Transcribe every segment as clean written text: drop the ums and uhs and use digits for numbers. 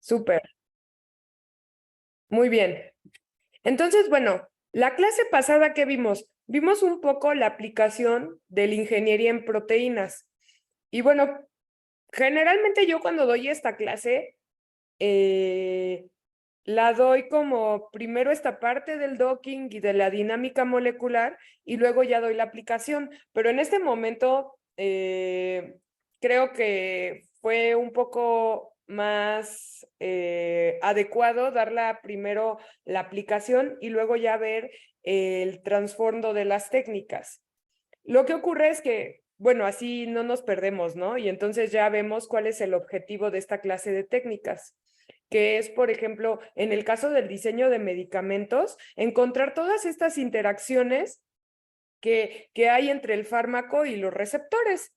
Súper, muy bien. Entonces, bueno, la clase pasada que vimos, vimos un poco la aplicación de la ingeniería en proteínas. Y bueno, generalmente yo cuando doy esta clase, eh, la doy como primero esta parte del docking y de la dinámica molecular y luego ya doy la aplicación. Pero en este momento creo que fue un poco más adecuado darla primero la aplicación y luego ya ver el trasfondo de las técnicas. Lo que ocurre es que, bueno, así no nos perdemos, ¿no? Y entonces ya vemos cuál es el objetivo de esta clase de técnicas, que es, por ejemplo, en el caso del diseño de medicamentos, encontrar todas estas interacciones que hay entre el fármaco y los receptores.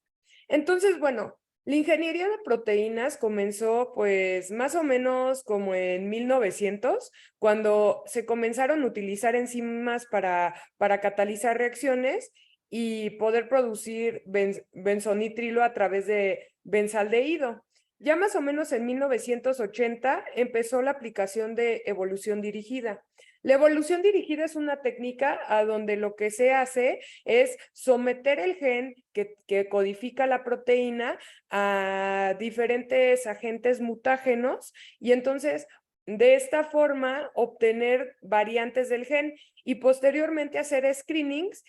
Entonces, bueno, la ingeniería de proteínas comenzó pues más o menos como en 1900, cuando se comenzaron a utilizar enzimas para catalizar reacciones y poder producir benzonitrilo a través de benzaldehído. Ya más o menos en 1980 empezó la aplicación de evolución dirigida. La evolución dirigida es una técnica a donde lo que se hace es someter el gen que codifica la proteína a diferentes agentes mutágenos y entonces de esta forma obtener variantes del gen y posteriormente hacer screenings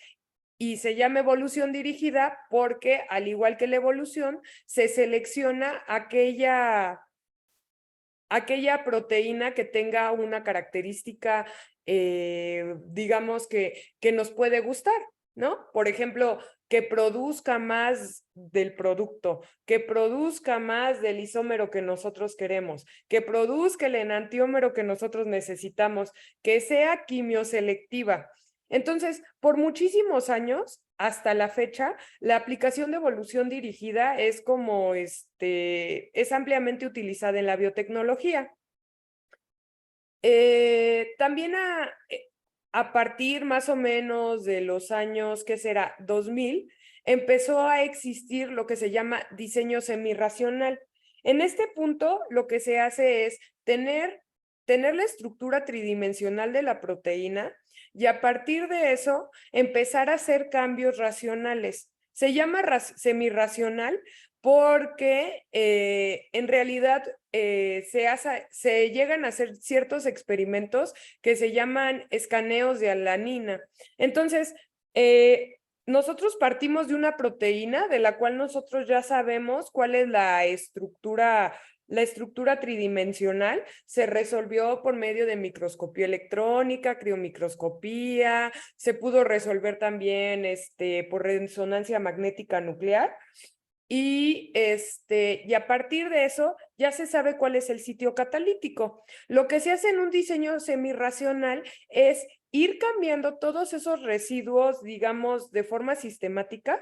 y se llama evolución dirigida porque al igual que la evolución se selecciona aquella proteína que tenga una característica, digamos, que nos puede gustar, ¿no? Por ejemplo, que produzca más del producto, que produzca más del isómero que nosotros queremos, que produzca el enantiómero que nosotros necesitamos, que sea quimioselectiva. Entonces, por muchísimos años, hasta la fecha, la aplicación de evolución dirigida es como es ampliamente utilizada en la biotecnología. También a partir más o menos de los años, ¿qué será? 2000, empezó a existir lo que se llama diseño semirracional. En este punto, lo que se hace es tener la estructura tridimensional de la proteína y a partir de eso empezar a hacer cambios racionales. Se llama semirracional porque en realidad se llegan a hacer ciertos experimentos que se llaman escaneos de alanina. Entonces, nosotros partimos de una proteína de la cual nosotros ya sabemos cuál es la estructura tridimensional se resolvió por medio de microscopía electrónica, criomicroscopía, se pudo resolver también por resonancia magnética nuclear. Y a partir de eso ya se sabe cuál es el sitio catalítico. Lo que se hace en un diseño semirracional es ir cambiando todos esos residuos, digamos, de forma sistemática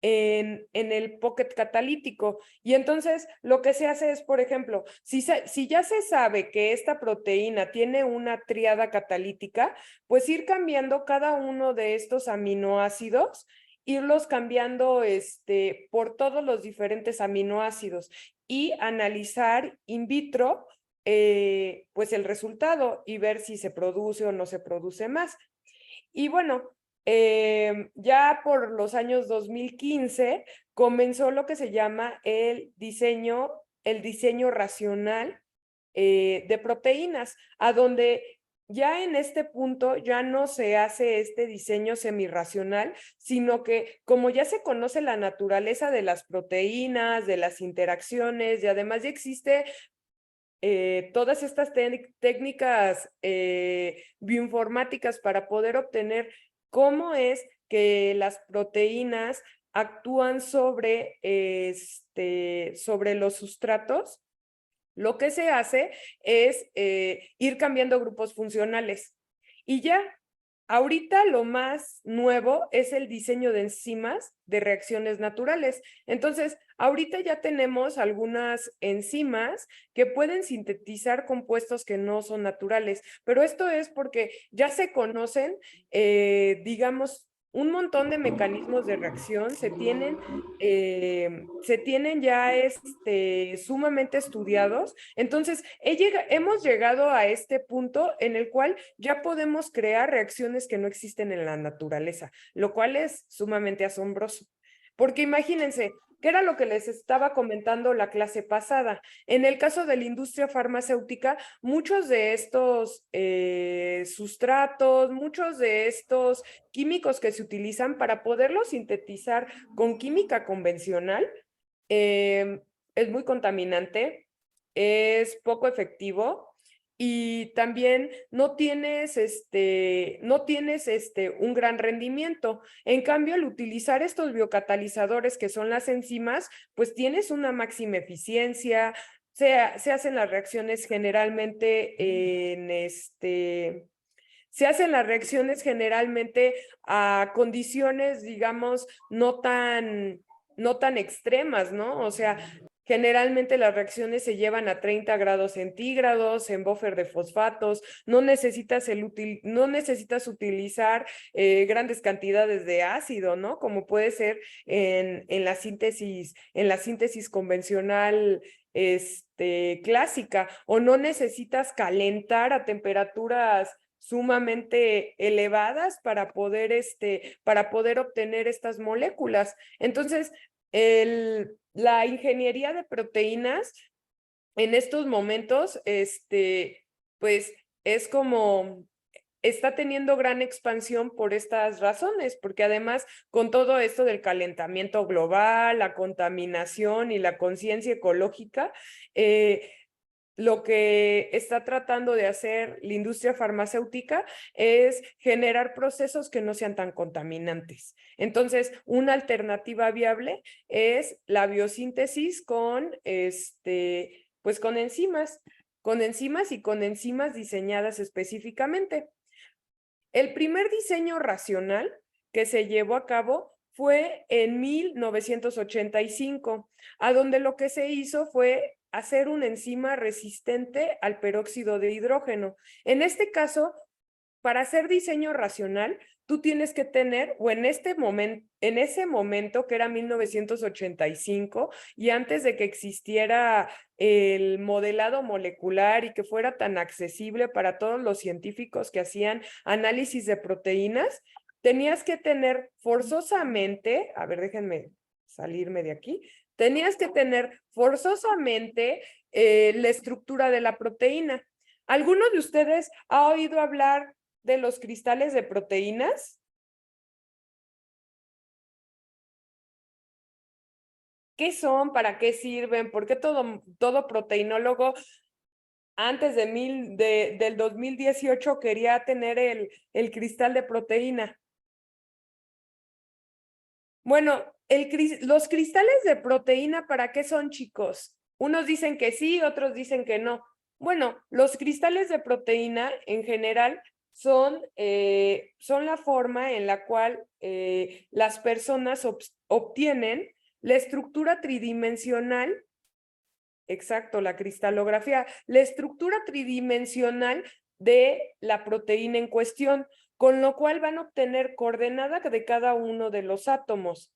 en el pocket catalítico. Y entonces lo que se hace es, por ejemplo, si ya se sabe que esta proteína tiene una tríada catalítica, pues ir cambiando cada uno de estos aminoácidos, irlos cambiando por todos los diferentes aminoácidos y analizar in vitro pues el resultado y ver si se produce o no se produce más. Y bueno, ya por los años 2015 comenzó lo que se llama el diseño racional de proteínas, a donde ya en este punto ya no se hace este diseño semirracional, sino que como ya se conoce la naturaleza de las proteínas, de las interacciones y además ya existe todas estas técnicas bioinformáticas para poder obtener cómo es que las proteínas actúan sobre los sustratos, lo que se hace es ir cambiando grupos funcionales. Y ya, ahorita lo más nuevo es el diseño de enzimas de reacciones naturales. Entonces, ahorita ya tenemos algunas enzimas que pueden sintetizar compuestos que no son naturales, pero esto es porque ya se conocen, digamos, un montón de mecanismos de reacción, se tienen ya sumamente estudiados. Entonces, hemos llegado a este punto en el cual ya podemos crear reacciones que no existen en la naturaleza, lo cual es sumamente asombroso. Porque imagínense, ¿qué era lo que les estaba comentando la clase pasada? En el caso de la industria farmacéutica, muchos de estos sustratos, muchos de estos químicos que se utilizan para poderlos sintetizar con química convencional, es muy contaminante, es poco efectivo y también no tienes un gran rendimiento. En cambio, al utilizar estos biocatalizadores que son las enzimas, pues tienes una máxima eficiencia, se hacen las reacciones generalmente se hacen las reacciones generalmente a condiciones, digamos, no tan extremas, ¿no? O sea, generalmente las reacciones se llevan a 30 grados centígrados en buffer de fosfatos, no necesitas utilizar grandes cantidades de ácido, ¿no? Como puede ser en la síntesis convencional clásica, o no necesitas calentar a temperaturas sumamente elevadas para poder obtener estas moléculas. Entonces, la ingeniería de proteínas en estos momentos, pues es como, está teniendo gran expansión por estas razones, porque además con todo esto del calentamiento global, la contaminación y la conciencia ecológica, lo que está tratando de hacer la industria farmacéutica es generar procesos que no sean tan contaminantes. Entonces, una alternativa viable es la biosíntesis pues con enzimas y con enzimas diseñadas específicamente. El primer diseño racional que se llevó a cabo fue en 1985, a donde lo que se hizo fue hacer una enzima resistente al peróxido de hidrógeno. En este caso, para hacer diseño racional, tú tienes que tener, o en ese momento, que era 1985, y antes de que existiera el modelado molecular y que fuera tan accesible para todos los científicos que hacían análisis de proteínas, tenías que tener forzosamente, a ver, déjenme salirme de aquí, tenías que tener forzosamente la estructura de la proteína. ¿Alguno de ustedes ha oído hablar de los cristales de proteínas? ¿Qué son? ¿Para qué sirven? ¿Por qué todo proteinólogo del 2018 quería tener el cristal de proteína? Bueno, los cristales de proteína, ¿para qué son, chicos? Unos dicen que sí, otros dicen que no. Bueno, los cristales de proteína en general son la forma en la cual las personas obtienen la estructura tridimensional, exacto, la cristalografía, la estructura tridimensional de la proteína en cuestión, con lo cual van a obtener coordenada de cada uno de los átomos.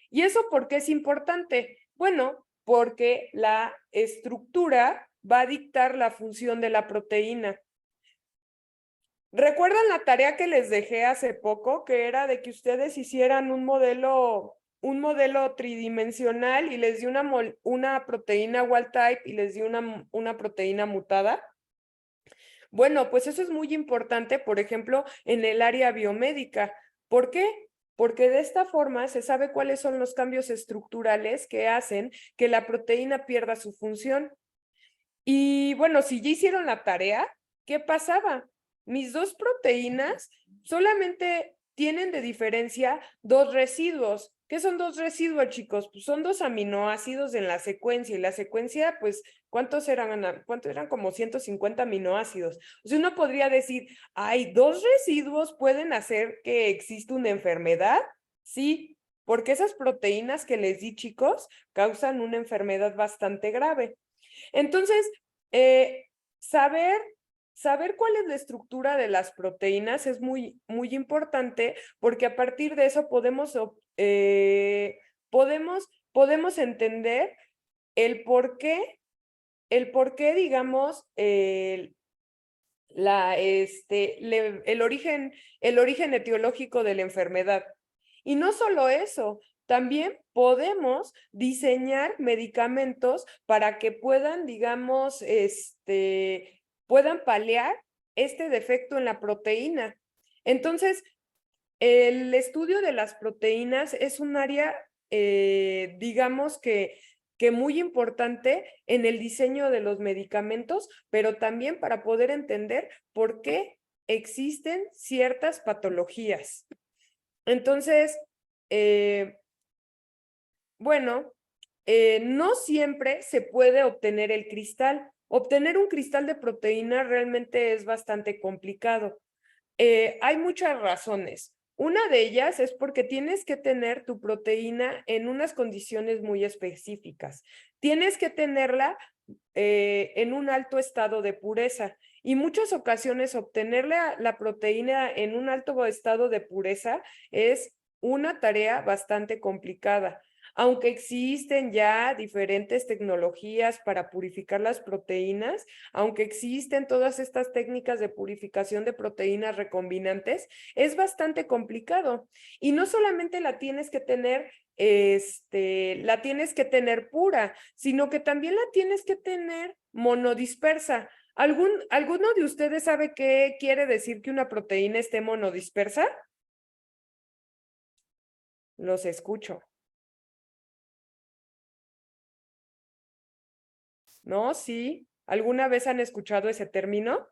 ¿Y eso por qué es importante? Bueno, porque la estructura va a dictar la función de la proteína. ¿Recuerdan la tarea que les dejé hace poco, que era de que ustedes hicieran un modelo tridimensional y les di una proteína wild type y les di una proteína mutada? Bueno, pues eso es muy importante, por ejemplo, en el área biomédica. ¿Por qué? Porque de esta forma se sabe cuáles son los cambios estructurales que hacen que la proteína pierda su función. Y bueno, si ya hicieron la tarea, ¿qué pasaba? Mis dos proteínas solamente tienen de diferencia dos residuos. ¿Qué son dos residuos, chicos? Pues son dos aminoácidos en la secuencia, y la secuencia, pues, ¿cuántos eran? ¿Cuántos eran? Como 150 aminoácidos. O sea, uno podría decir, ¿hay dos residuos pueden hacer que exista una enfermedad? Sí, porque esas proteínas que les di, chicos, causan una enfermedad bastante grave. Entonces, saber saber cuál es la estructura de las proteínas es muy importante, porque a partir de eso podemos entender el por qué, digamos, el origen etiológico de la enfermedad. Y no solo eso, también podemos diseñar medicamentos para que puedan, digamos, puedan paliar este defecto en la proteína. Entonces, el estudio de las proteínas es un área, digamos que muy importante en el diseño de los medicamentos, pero también para poder entender por qué existen ciertas patologías. Entonces, bueno, no siempre se puede obtener el cristal. Obtener un cristal de proteína realmente es bastante complicado. Hay muchas razones. Una de ellas es porque tienes que tener tu proteína en unas condiciones muy específicas. Tienes que tenerla en un alto estado de pureza. Y muchas ocasiones obtener la proteína en un alto estado de pureza es una tarea bastante complicada. Aunque existen ya diferentes tecnologías para purificar las proteínas, aunque existen todas estas técnicas de purificación de proteínas recombinantes, es bastante complicado. Y no solamente la tienes que tener pura, sino que también la tienes que tener monodispersa. ¿Alguno de ustedes sabe qué quiere decir que una proteína esté monodispersa? Los escucho. ¿No? Sí. ¿Alguna vez han escuchado ese término?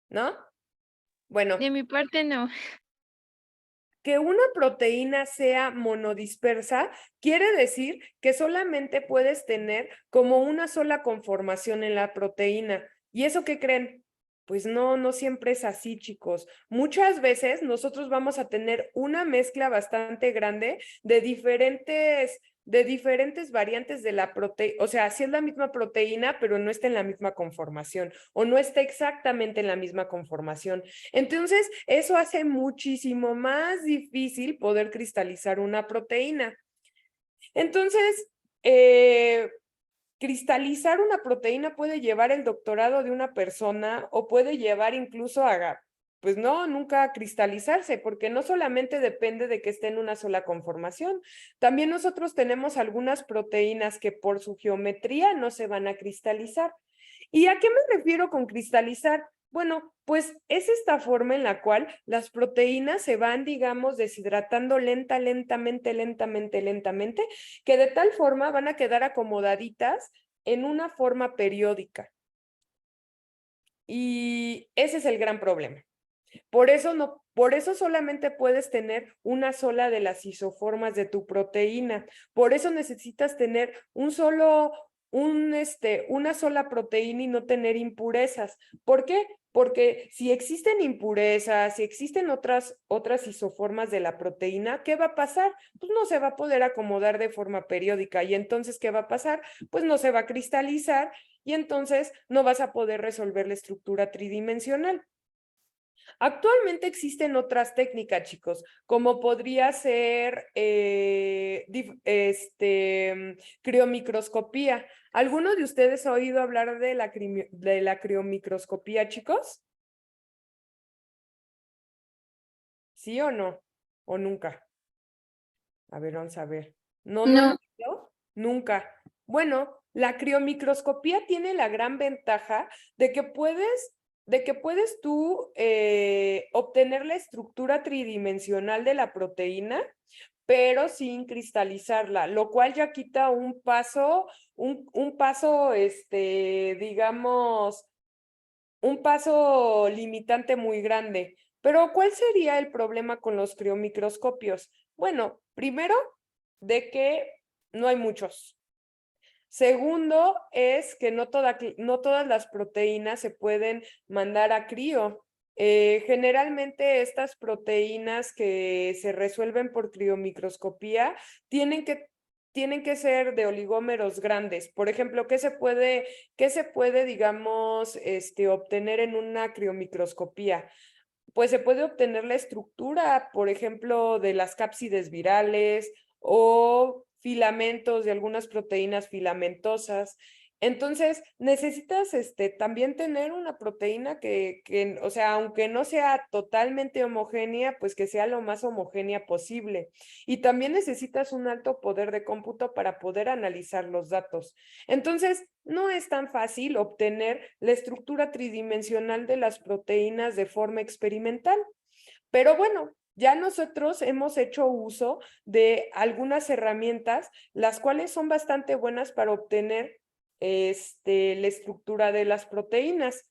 ¿No? Bueno, De mi parte no. que una proteína sea monodispersa quiere decir que solamente puedes tener como una sola conformación en la proteína. ¿Y eso qué creen? Pues no siempre es así, chicos. Muchas veces nosotros vamos a tener una mezcla bastante grande de diferentes variantes de la proteína. O sea, sí es la misma proteína, pero no está en la misma conformación o no está exactamente en la misma conformación. Entonces, eso hace muchísimo más difícil poder cristalizar una proteína. Entonces, cristalizar una proteína puede llevar el doctorado de una persona o puede llevar incluso pues no, nunca a cristalizarse, porque no solamente depende de que esté en una sola conformación, también nosotros tenemos algunas proteínas que por su geometría no se van a cristalizar. ¿Y a qué me refiero con cristalizar? Bueno, pues es esta forma en la cual las proteínas se van, digamos, deshidratando lentamente, que de tal forma van a quedar acomodaditas en una forma periódica. Y ese es el gran problema. Por eso solamente puedes tener una sola de las isoformas de tu proteína. Por eso necesitas tener una sola proteína y no tener impurezas. ¿Por qué? Porque si existen impurezas, si existen otras isoformas de la proteína, ¿qué va a pasar? Pues no se va a poder acomodar de forma periódica. Y entonces, ¿qué va a pasar? Pues no se va a cristalizar y entonces no vas a poder resolver la estructura tridimensional. Actualmente existen otras técnicas, chicos, como podría ser criomicroscopía. ¿Alguno de ustedes ha oído hablar de la criomicroscopía, chicos? ¿Sí o no? ¿O nunca? A ver, vamos a ver. ¿No han No. oído? Nunca. Bueno, la criomicroscopía tiene la gran ventaja de que puedes tú obtener la estructura tridimensional de la proteína, pero sin cristalizarla, lo cual ya quita un paso, digamos, un paso limitante muy grande. Pero, ¿cuál sería el problema con los criomicroscopios? Bueno, primero, de que no hay muchos. Segundo, es que no todas las proteínas se pueden mandar a crío. Generalmente estas proteínas que se resuelven por criomicroscopía tienen que tienen que ser de oligómeros grandes. Por ejemplo, qué se puede, digamos, obtener en una criomicroscopía? Pues se puede obtener la estructura, por ejemplo, de las cápsides virales o filamentos de algunas proteínas filamentosas. Entonces, necesitas también tener una proteína o sea, aunque no sea totalmente homogénea, pues que sea lo más homogénea posible. Y también necesitas un alto poder de cómputo para poder analizar los datos. Entonces, no es tan fácil obtener la estructura tridimensional de las proteínas de forma experimental. Pero bueno, ya nosotros hemos hecho uso de algunas herramientas, las cuales son bastante buenas para obtener la estructura de las proteínas.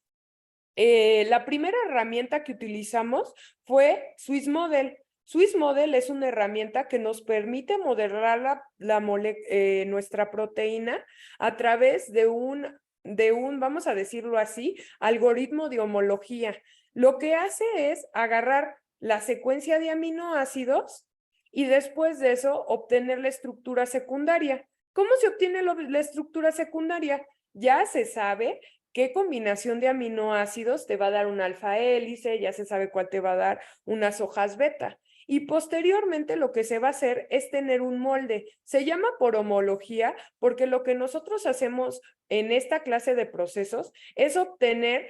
La primera herramienta que utilizamos fue Swiss Model. Swiss Model es una herramienta que nos permite modelar nuestra proteína a través vamos a decirlo así, algoritmo de homología. Lo que hace es agarrar la secuencia de aminoácidos y después de eso obtener la estructura secundaria. ¿Cómo se obtiene la estructura secundaria? Ya se sabe qué combinación de aminoácidos te va a dar un alfa hélice, ya se sabe cuál te va a dar unas hojas beta. Y posteriormente lo que se va a hacer es tener un molde. Se llama por homología porque lo que nosotros hacemos en esta clase de procesos es obtener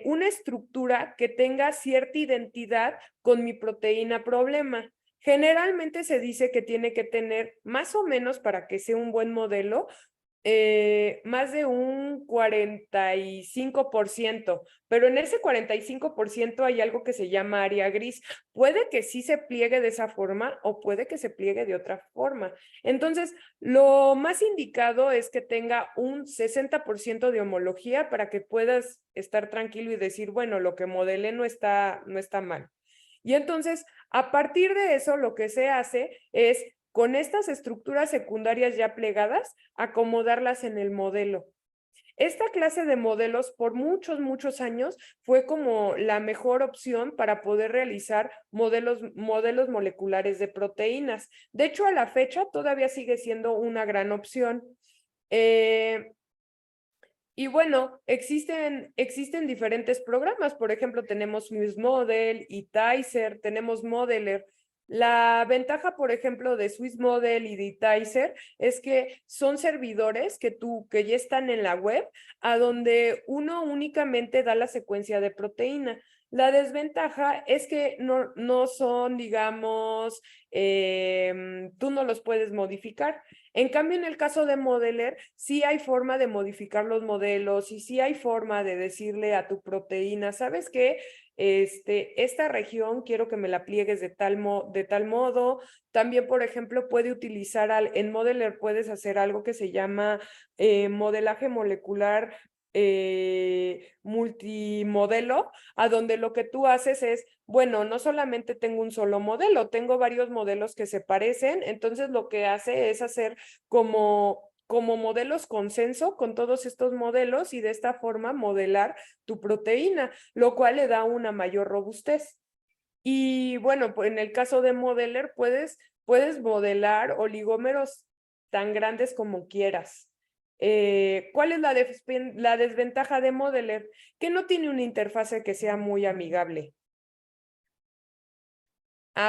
una estructura que tenga cierta identidad con mi proteína problema. Generalmente se dice que tiene que tener más o menos para que sea un buen modelo, más de un 45%, pero en ese 45% hay algo que se llama área gris. Puede que sí se pliegue de esa forma o puede que se pliegue de otra forma. Entonces, lo más indicado es que tenga un 60% de homología para que puedas estar tranquilo y decir, bueno, lo que modelé no está mal. Y entonces, a partir de eso, lo que se hace es, con estas estructuras secundarias ya plegadas, acomodarlas en el modelo. Esta clase de modelos por muchos, muchos años fue como la mejor opción para poder realizar modelos moleculares de proteínas. De hecho, a la fecha todavía sigue siendo una gran opción. Y bueno, existen diferentes programas. Por ejemplo, tenemos Swiss Model y Tizer, tenemos Modeler. La ventaja, por ejemplo, de Swiss Model y de Tizer es que son servidores que ya están en la web, a donde uno únicamente da la secuencia de proteína. La desventaja es que no son, digamos, tú no los puedes modificar. En cambio, en el caso de Modeler, sí hay forma de modificar los modelos y sí hay forma de decirle a tu proteína, ¿sabes qué? Esta región quiero que me la pliegues de tal modo. También, por ejemplo, en Modeler puedes hacer algo que se llama modelaje molecular multimodelo, a donde lo que tú haces es, bueno, no solamente tengo un solo modelo, tengo varios modelos que se parecen, entonces lo que hace es hacer como modelos consenso con todos estos modelos y de esta forma modelar tu proteína, lo cual le da una mayor robustez. Y bueno, pues en el caso de Modeler puedes modelar oligómeros tan grandes como quieras. ¿Cuál es la desventaja de Modeler? Que no tiene una interfase que sea muy amigable.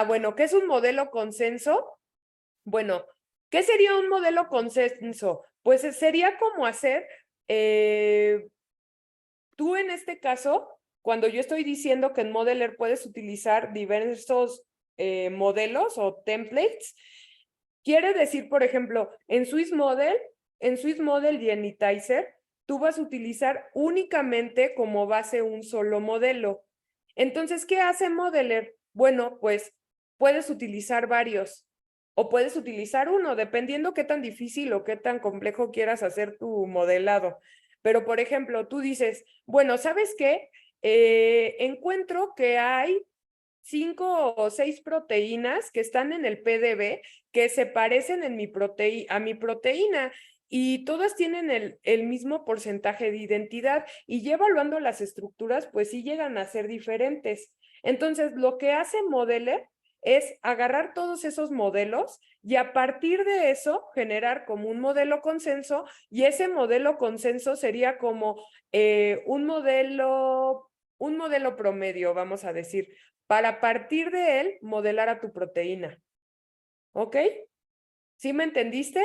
Bueno, ¿qué es un modelo consenso? Bueno, ¿qué sería un modelo consenso? Pues sería como hacer, tú en este caso, cuando yo estoy diciendo que en Modeler puedes utilizar diversos modelos o templates, quiere decir, por ejemplo, en Swiss Model y en Itizer, tú vas a utilizar únicamente como base un solo modelo. Entonces, ¿qué hace Modeler? Bueno, pues puedes utilizar varios o puedes utilizar uno, dependiendo qué tan difícil o qué tan complejo quieras hacer tu modelado. Pero, por ejemplo, tú dices, bueno, ¿sabes qué? Encuentro que hay 5 o 6 proteínas que están en el PDB que se parecen a mi proteína y todas tienen el mismo porcentaje de identidad y ya evaluando las estructuras, pues sí llegan a ser diferentes. Entonces, lo que hace Modeler es agarrar todos esos modelos y a partir de eso generar como un modelo consenso, y ese modelo consenso sería como un modelo promedio, vamos a decir, para partir de él modelar a tu proteína. ¿Ok? ¿Sí me entendiste?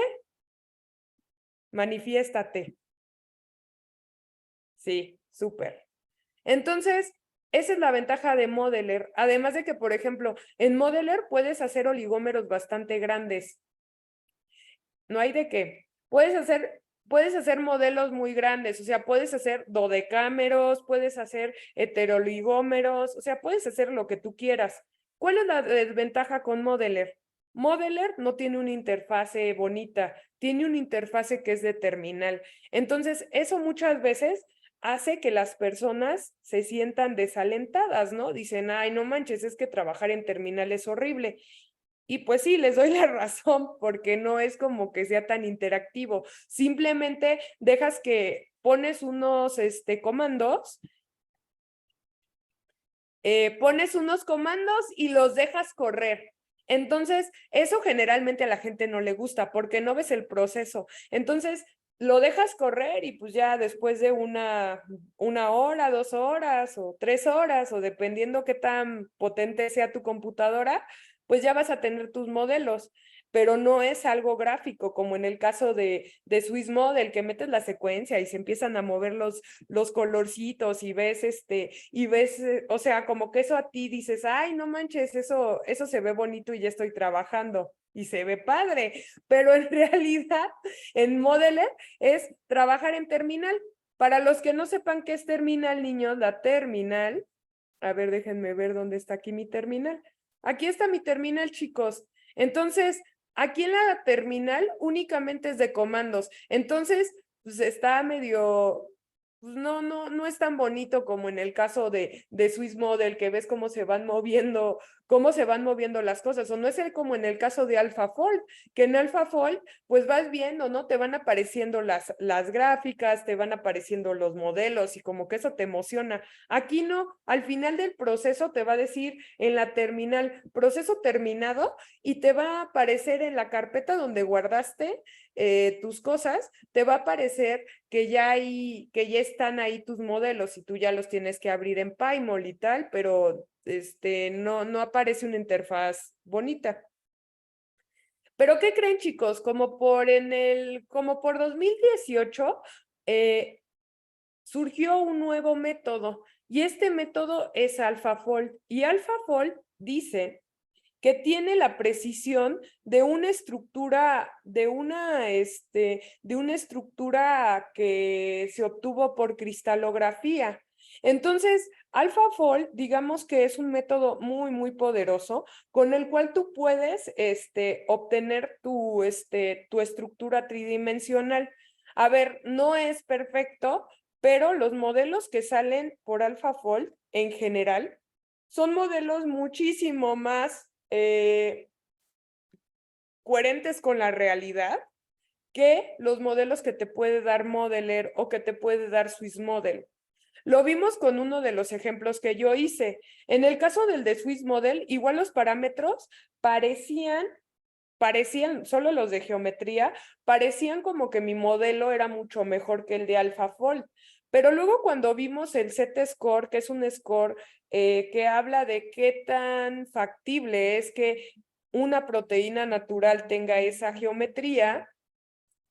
Manifiéstate. Sí, súper. Entonces, esa es la ventaja de Modeler. Además de que, por ejemplo, en Modeler puedes hacer oligómeros bastante grandes. No hay de qué. Puedes hacer modelos muy grandes, o sea, puedes hacer dodecámeros, puedes hacer heteroligómeros, o sea, puedes hacer lo que tú quieras. ¿Cuál es la desventaja con Modeler? Modeler no tiene una interfase bonita, tiene una interfase que es de terminal. Entonces, eso muchas veces hace que las personas se sientan desalentadas, ¿no? Dicen, ay, no manches, es que trabajar en terminal es horrible. Y pues sí, les doy la razón porque no es como que sea tan interactivo. Simplemente dejas que pones unos pones unos comandos y los dejas correr. Entonces, eso generalmente a la gente no le gusta porque no ves el proceso. Entonces, lo dejas correr y pues ya después de una hora, 2 horas o 3 horas, o dependiendo qué tan potente sea tu computadora, pues ya vas a tener tus modelos, pero no es algo gráfico, como en el caso de Swiss Model, que metes la secuencia y se empiezan a mover los colorcitos y ves, o sea, como que eso a ti dices, ay, no manches, eso se ve bonito y ya estoy trabajando y se ve padre, pero en realidad en Modeler es trabajar en terminal. Para los que no sepan qué es terminal, niños, la terminal, a ver, déjenme ver dónde está aquí mi terminal. Aquí está mi terminal, chicos. Entonces, aquí en la terminal únicamente es de comandos. Entonces, pues está medio, pues no es tan bonito como en el caso de Swiss Model, que ves cómo se van moviendo las cosas. O no es como en el caso de AlphaFold, que en AlphaFold, pues vas viendo, ¿no? Te van apareciendo las gráficas, te van apareciendo los modelos y como que eso te emociona. Aquí no, al final del proceso te va a decir en la terminal, proceso terminado, y te va a aparecer en la carpeta donde guardaste tus cosas, te va a aparecer que ya están ahí tus modelos y tú ya los tienes que abrir en PyMol y tal, pero no aparece una interfaz bonita. Pero ¿qué creen, chicos? Como por 2018, surgió un nuevo método y este método es AlphaFold. Y AlphaFold dice que tiene la precisión de una estructura, de una estructura que se obtuvo por cristalografía. Entonces, AlphaFold, digamos que es un método muy, muy poderoso con el cual tú puedes obtener tu estructura tridimensional. A ver, no es perfecto, pero los modelos que salen por AlphaFold en general son modelos muchísimo más coherentes con la realidad que los modelos que te puede dar Modeler o que te puede dar Swiss Model. Lo vimos con uno de los ejemplos que yo hice. En el caso del de Swiss Model, igual los parámetros parecían, solo los de geometría, parecían como que mi modelo era mucho mejor que el de AlphaFold. Pero luego cuando vimos el Z-score, que es un score que habla de qué tan factible es que una proteína natural tenga esa geometría,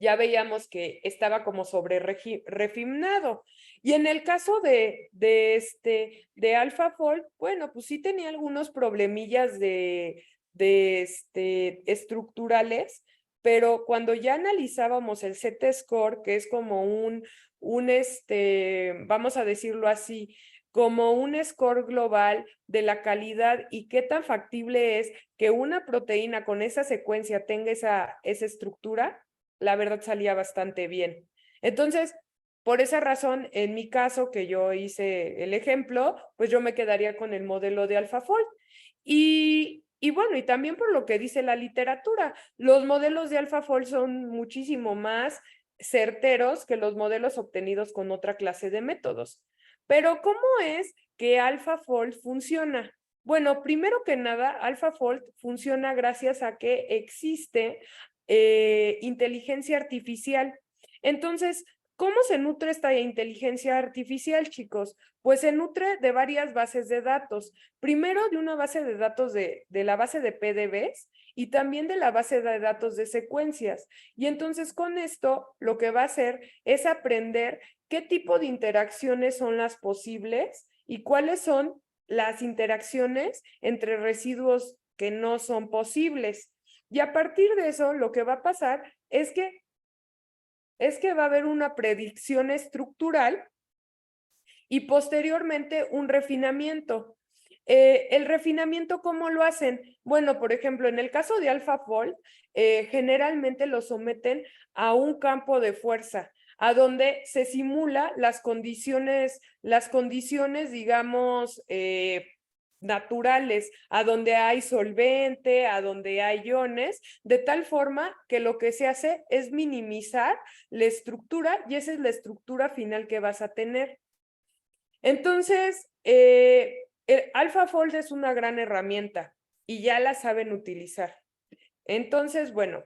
ya veíamos que estaba como sobre refinado. Y en el caso de AlphaFold, bueno, pues sí tenía algunos problemillas estructurales, pero cuando ya analizábamos el Z-score, que es como vamos a decirlo así, como un score global de la calidad y qué tan factible es que una proteína con esa secuencia tenga esa estructura, la verdad salía bastante bien. Entonces, por esa razón, en mi caso, que yo hice el ejemplo, pues yo me quedaría con el modelo de AlphaFold. Y bueno, y también por lo que dice la literatura, los modelos de AlphaFold son muchísimo más certeros que los modelos obtenidos con otra clase de métodos. Pero ¿cómo es que AlphaFold funciona? Bueno, primero que nada, AlphaFold funciona gracias a que existe inteligencia artificial. Entonces, ¿cómo se nutre esta inteligencia artificial, chicos? Pues se nutre de varias bases de datos. Primero de una base de datos de la base de PDBs y también de la base de datos de secuencias. Y entonces con esto lo que va a hacer es aprender qué tipo de interacciones son las posibles y cuáles son las interacciones entre residuos que no son posibles. Y a partir de eso, lo que va a pasar es que va a haber una predicción estructural y posteriormente un refinamiento. El refinamiento, ¿cómo lo hacen? Bueno, por ejemplo, en el caso de AlphaFold, generalmente lo someten a un campo de fuerza, a donde se simula las condiciones, digamos, naturales, a donde hay solvente, a donde hay iones, de tal forma que lo que se hace es minimizar la estructura y esa es la estructura final que vas a tener. Entonces, el AlphaFold es una gran herramienta y ya la saben utilizar. Entonces, bueno,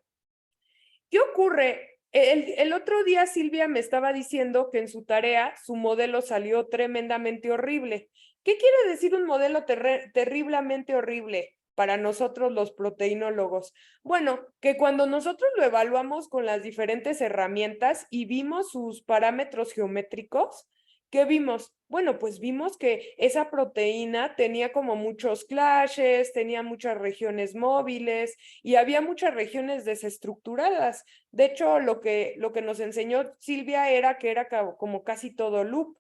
¿qué ocurre? El otro día Silvia me estaba diciendo que en su tarea su modelo salió tremendamente horrible. ¿Qué quiere decir un modelo terriblemente horrible para nosotros los proteinólogos? Bueno, que cuando nosotros lo evaluamos con las diferentes herramientas y vimos sus parámetros geométricos, ¿qué vimos? Bueno, pues vimos que esa proteína tenía como muchos clashes, tenía muchas regiones móviles y había muchas regiones desestructuradas. De hecho, lo que nos enseñó Silvia era que era como casi todo loop.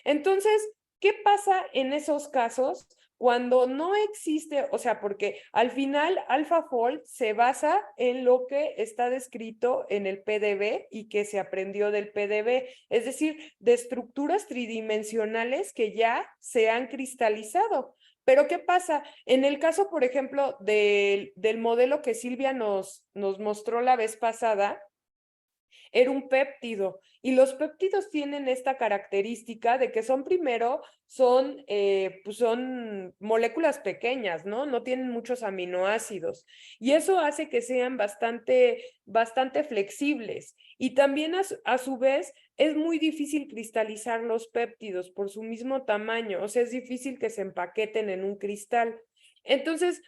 Entonces, ¿qué pasa en esos casos cuando no existe? O sea, porque al final AlphaFold se basa en lo que está descrito en el PDB y que se aprendió del PDB, es decir, de estructuras tridimensionales que ya se han cristalizado. Pero ¿qué pasa? En el caso, por ejemplo, del modelo que Silvia nos mostró la vez pasada, era un péptido. Y los péptidos tienen esta característica de que son primero, pues son moléculas pequeñas, ¿no? No tienen muchos aminoácidos. Y eso hace que sean bastante flexibles. Y también a su vez es muy difícil cristalizar los péptidos por su mismo tamaño. O sea, es difícil que se empaqueten en un cristal. Entonces,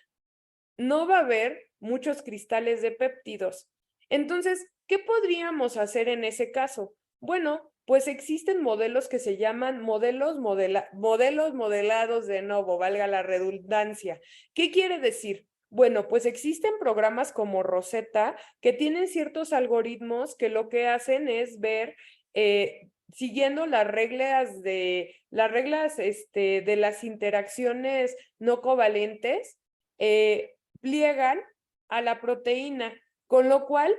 no va a haber muchos cristales de péptidos. Entonces, ¿qué podríamos hacer en ese caso? Bueno, pues existen modelos que se llaman modelos modelados de novo, valga la redundancia. ¿Qué quiere decir? Bueno, pues existen programas como Rosetta que tienen ciertos algoritmos que lo que hacen es ver, siguiendo las reglas de las interacciones no covalentes, pliegan a la proteína, con lo cual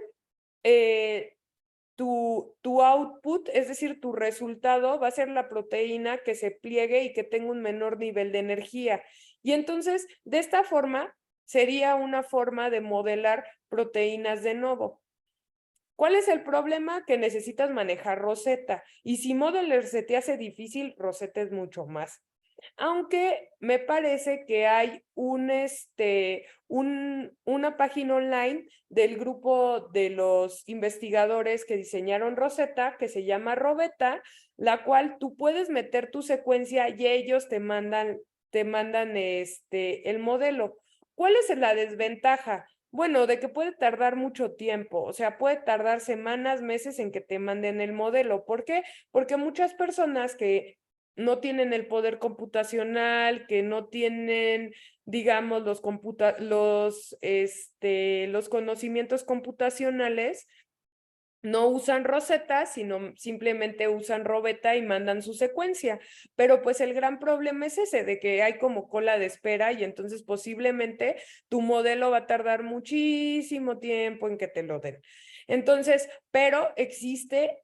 tu output, es decir, tu resultado va a ser la proteína que se pliegue y que tenga un menor nivel de energía. Y entonces, de esta forma, sería una forma de modelar proteínas de nuevo. ¿Cuál es el problema? Que necesitas manejar Rosetta. Y si Modeler se te hace difícil, Rosetta es mucho más. Aunque me parece que hay una página online del grupo de los investigadores que diseñaron Rosetta, que se llama Robeta, la cual tú puedes meter tu secuencia y ellos te mandan el modelo. ¿Cuál es la desventaja? Bueno, de que puede tardar mucho tiempo, o sea, puede tardar semanas, meses en que te manden el modelo. ¿Por qué? Porque muchas personas que no tienen el poder computacional, que no tienen, digamos, los conocimientos computacionales, no usan Rosetta, sino simplemente usan Robeta y mandan su secuencia. Pero pues el gran problema es ese, de que hay como cola de espera y entonces posiblemente tu modelo va a tardar muchísimo tiempo en que te lo den. Entonces, pero existe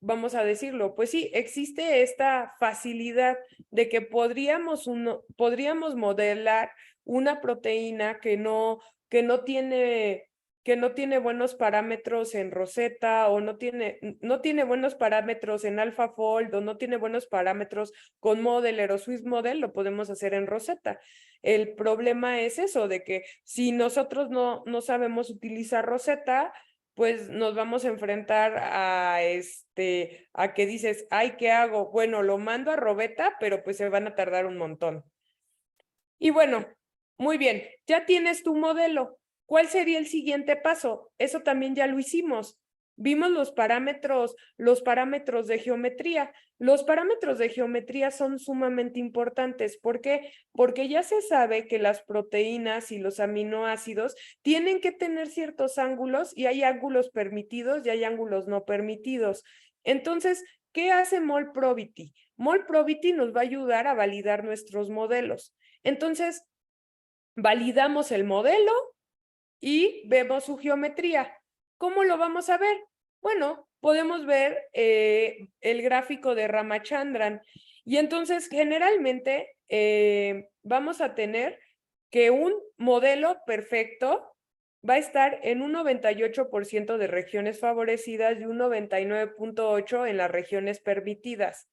vamos a decirlo, pues sí, existe esta facilidad de que podríamos modelar una proteína que no tiene que no tiene buenos parámetros en Rosetta o no tiene buenos parámetros en AlphaFold o no tiene buenos parámetros con Modeler o Swiss Model, lo podemos hacer en Rosetta. El problema es eso, de que si nosotros no sabemos utilizar Rosetta, pues nos vamos a enfrentar a que dices, ay, ¿qué hago? Bueno, lo mando a Robeta, pero pues se van a tardar un montón. Y bueno, muy bien, ya tienes tu modelo. ¿Cuál sería el siguiente paso? Eso también ya lo hicimos. Vimos los parámetros de geometría. Los parámetros de geometría son sumamente importantes. ¿Por qué? Porque ya se sabe que las proteínas y los aminoácidos tienen que tener ciertos ángulos y hay ángulos permitidos y hay ángulos no permitidos. Entonces, ¿qué hace Molprobity? Molprobity nos va a ayudar a validar nuestros modelos. Entonces, validamos el modelo y vemos su geometría. ¿Cómo lo vamos a ver? Bueno, podemos ver el gráfico de Ramachandran y entonces generalmente vamos a tener que un modelo perfecto va a estar en un 98% de regiones favorecidas y un 99.8% en las regiones permitidas.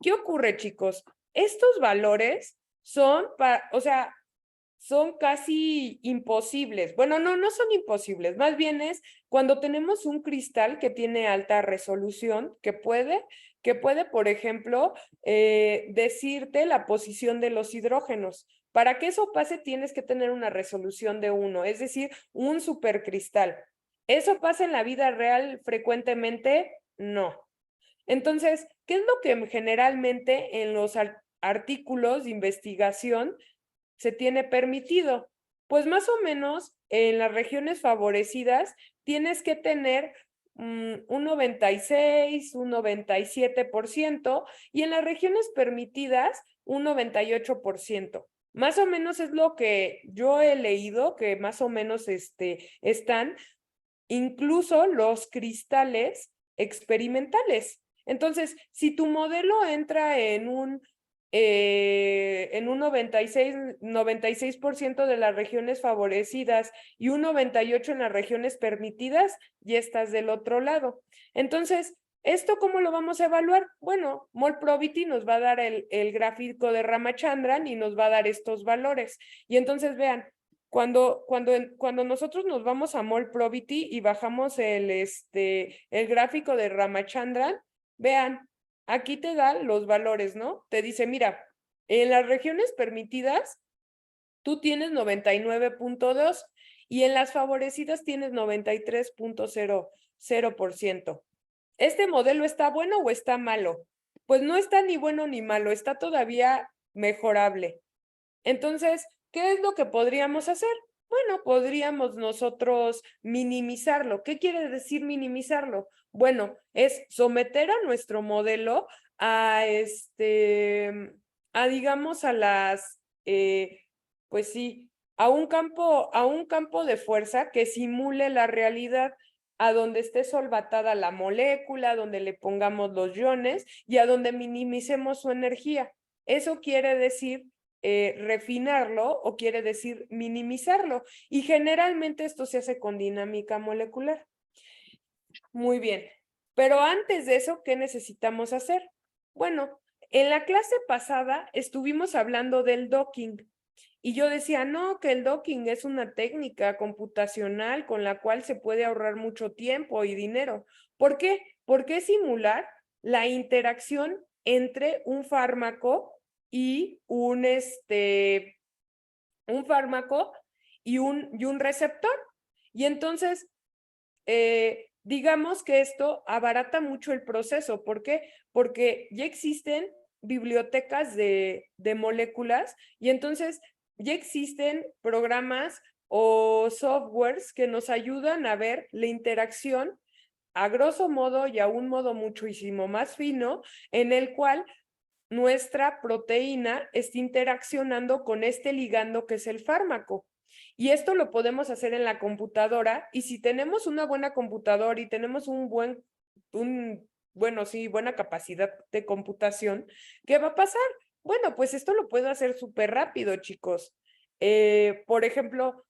¿Qué ocurre, chicos? Estos valores son, son casi imposibles. Bueno, no son imposibles, más bien es cuando tenemos un cristal que tiene alta resolución, que puede, por ejemplo, decirte la posición de los hidrógenos. Para que eso pase tienes que tener una resolución de 1, es decir, un supercristal. ¿Eso pasa en la vida real frecuentemente? No. Entonces, ¿qué es lo que generalmente en los artículos de investigación se tiene permitido? Pues más o menos en las regiones favorecidas tienes que tener un 96, un 97% y en las regiones permitidas un 98%. Más o menos es lo que yo he leído, que más o menos están incluso los cristales experimentales. Entonces, si tu modelo entra en un 96% de las regiones favorecidas y un 98% en las regiones permitidas, ya estás del otro lado. Entonces, ¿esto cómo lo vamos a evaluar? Bueno, Molprobity nos va a dar el gráfico de Ramachandran y nos va a dar estos valores. Y entonces vean, cuando nosotros nos vamos a Molprobity y bajamos el gráfico de Ramachandran, vean, aquí te dan los valores, ¿no? Te dice, mira, en las regiones permitidas, tú tienes 99.2 y en las favorecidas tienes 93.00%. ¿Este modelo está bueno o está malo? Pues no está ni bueno ni malo, está todavía mejorable. Entonces, ¿qué es lo que podríamos hacer? Bueno, podríamos nosotros minimizarlo. ¿Qué quiere decir minimizarlo? Bueno, es someter a nuestro modelo a digamos, pues sí, a un campo de fuerza que simule la realidad, a donde esté solvatada la molécula, donde le pongamos los iones y a donde minimicemos su energía. Eso quiere decir refinarlo o quiere decir minimizarlo. Y generalmente esto se hace con dinámica molecular. Muy bien. Pero antes de eso, ¿qué necesitamos hacer? Bueno, en la clase pasada estuvimos hablando del docking. Y yo decía, no, que el docking es una técnica computacional con la cual se puede ahorrar mucho tiempo y dinero. ¿Por qué? Porque es simular la interacción entre un fármaco y un fármaco y un receptor. Y entonces, digamos que esto abarata mucho el proceso. ¿Por qué? Porque ya existen bibliotecas de moléculas y entonces ya existen programas o softwares que nos ayudan a ver la interacción a grosso modo y a un modo muchísimo más fino, en el cual nuestra proteína está interaccionando con este ligando que es el fármaco. Y esto lo podemos hacer en la computadora y si tenemos una buena computadora y tenemos buena capacidad de computación, ¿qué va a pasar? Bueno, pues esto lo puedo hacer súper rápido, chicos. Por ejemplo,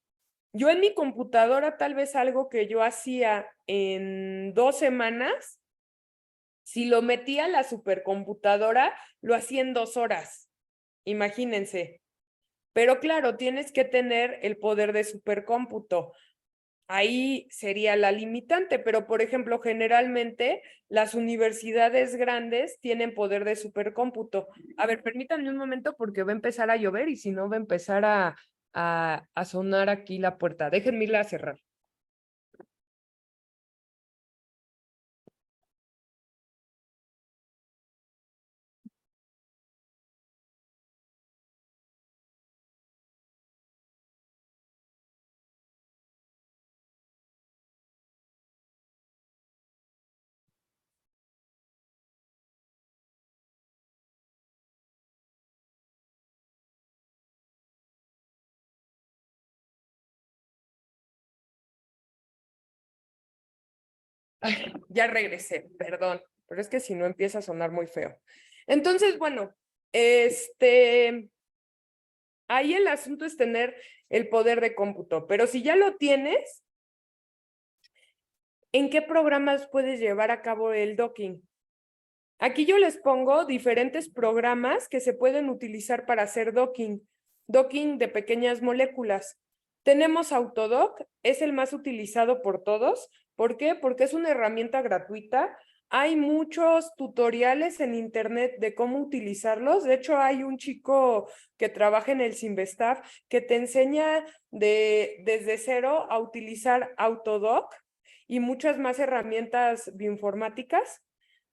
Yo en mi computadora, tal vez algo que yo hacía en 2 semanas, si lo metía a la supercomputadora, lo hacía en 2 horas. Imagínense. Pero claro, tienes que tener el poder de supercómputo. Ahí sería la limitante, pero por ejemplo, generalmente las universidades grandes tienen poder de supercómputo. A ver, permítanme un momento porque va a empezar a llover y si no va a empezar a sonar aquí la puerta. Déjenme irla a cerrar. Ay, ya regresé, perdón, pero es que si no empieza a sonar muy feo. Entonces, bueno, ahí el asunto es tener el poder de cómputo, pero si ya lo tienes, ¿en qué programas puedes llevar a cabo el docking? Aquí yo les pongo diferentes programas que se pueden utilizar para hacer docking de pequeñas moléculas. Tenemos Autodock, es el más utilizado por todos. ¿Por qué? Porque es una herramienta gratuita. Hay muchos tutoriales en internet de cómo utilizarlos. De hecho, hay un chico que trabaja en el Sinvestav que te enseña desde cero a utilizar Autodock y muchas más herramientas bioinformáticas.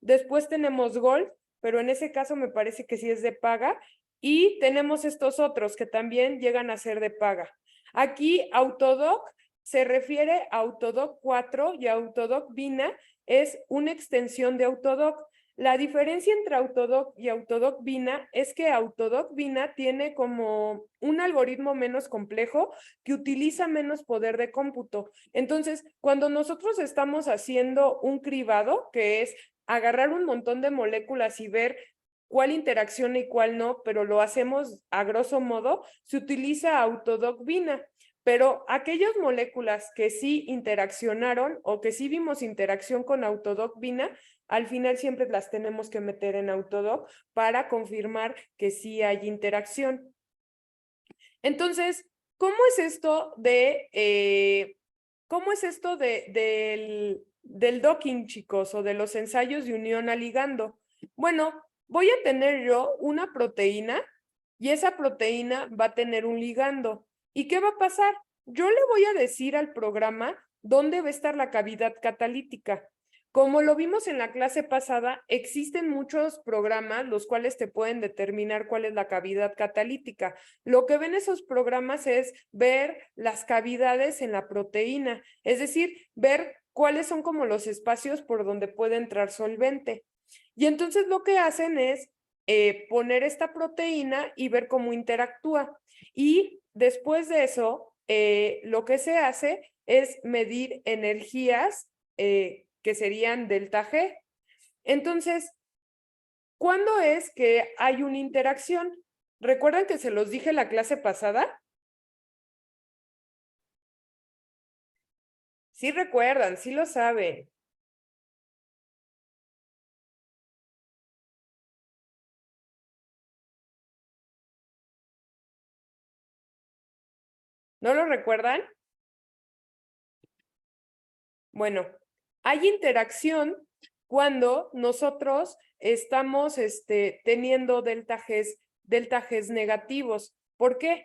Después tenemos Gold, pero en ese caso me parece que sí es de paga. Y tenemos estos otros que también llegan a ser de paga. Aquí Autodoc se refiere a Autodoc 4 y Autodoc Vina es una extensión de Autodoc. La diferencia entre Autodoc y Autodoc Vina es que Autodoc Vina tiene como un algoritmo menos complejo que utiliza menos poder de cómputo. Entonces, cuando nosotros estamos haciendo un cribado, que es agarrar un montón de moléculas y ver cuál interacciona y cuál no, pero lo hacemos a grosso modo, se utiliza Autodoc Vina. Pero aquellas moléculas que sí interaccionaron o que sí vimos interacción con Autodoc Vina, al final siempre las tenemos que meter en Autodoc para confirmar que sí hay interacción. Entonces, ¿cómo es esto del docking, chicos, o de los ensayos de unión a ligando? Bueno, voy a tener yo una proteína y esa proteína va a tener un ligando. ¿Y qué va a pasar? Yo le voy a decir al programa dónde va a estar la cavidad catalítica. Como lo vimos en la clase pasada, existen muchos programas los cuales te pueden determinar cuál es la cavidad catalítica. Lo que ven esos programas es ver las cavidades en la proteína, es decir, ver cuáles son como los espacios por donde puede entrar solvente. Y entonces lo que hacen es poner esta proteína y ver cómo interactúa. Y después de eso, lo que se hace es medir energías que serían delta G. Entonces, ¿cuándo es que hay una interacción? ¿Recuerdan que se los dije la clase pasada? Sí recuerdan, sí lo saben. ¿No lo recuerdan? Bueno, hay interacción cuando nosotros estamos teniendo delta Gs negativos. ¿Por qué?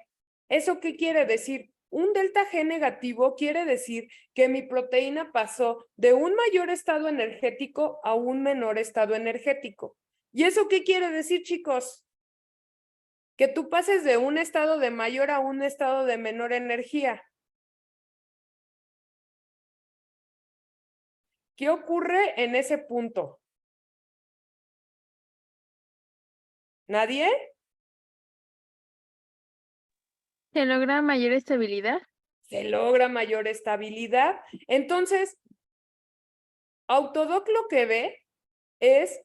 ¿Eso qué quiere decir? Un delta G negativo quiere decir que mi proteína pasó de un mayor estado energético a un menor estado energético. ¿Y eso qué quiere decir, chicos? Que tú pases de un estado de mayor a un estado de menor energía. ¿Qué ocurre en ese punto? ¿Nadie? ¿Se logra mayor estabilidad? Se logra mayor estabilidad. Entonces, Autodoc lo que ve es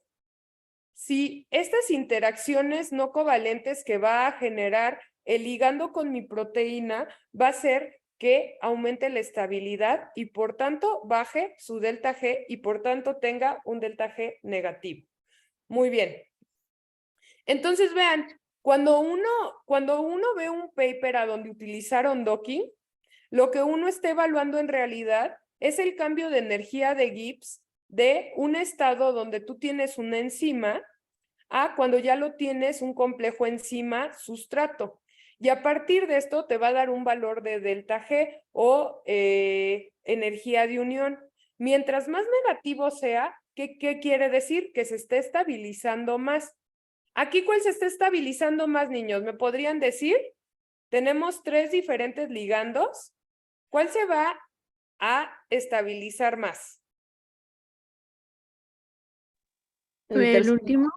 si estas interacciones no covalentes que va a generar el ligando con mi proteína va a ser que aumente la estabilidad y por tanto baje su delta G y por tanto tenga un delta G negativo. Muy bien. Entonces vean, cuando uno ve un paper a donde utilizaron docking, lo que uno está evaluando en realidad es el cambio de energía de Gibbs de un estado donde tú tienes una enzima a cuando ya lo tienes un complejo enzima sustrato. Y a partir de esto te va a dar un valor de delta G o energía de unión. Mientras más negativo sea, ¿qué quiere decir? Que se esté estabilizando más. Aquí, ¿cuál se está estabilizando más, niños? ¿Me podrían decir? Tenemos 3 diferentes ligandos. ¿Cuál se va a estabilizar más? El último.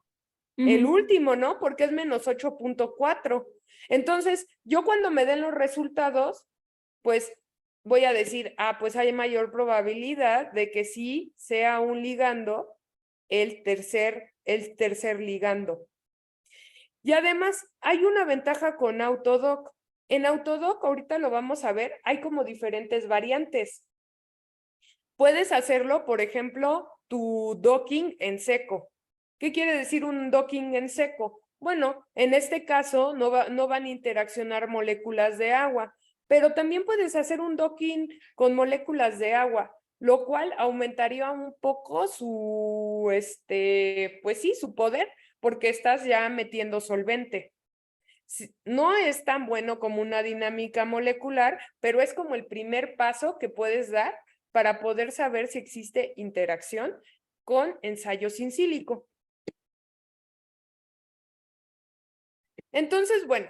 El Ujú. último, ¿no? Porque es menos 8.4. Entonces, yo cuando me den los resultados, pues voy a decir, pues hay mayor probabilidad de que sí sea un ligando el tercer ligando. Y además, hay una ventaja con Autodoc. En Autodoc, ahorita lo vamos a ver, hay como diferentes variantes. Puedes hacerlo, por ejemplo, tu docking en seco. ¿Qué quiere decir un docking en seco? Bueno, en este caso no van a interaccionar moléculas de agua, pero también puedes hacer un docking con moléculas de agua, lo cual aumentaría un poco su, pues sí, su poder, porque estás ya metiendo solvente. No es tan bueno como una dinámica molecular, pero es como el primer paso que puedes dar para poder saber si existe interacción con ensayo sin sílico. Entonces, bueno,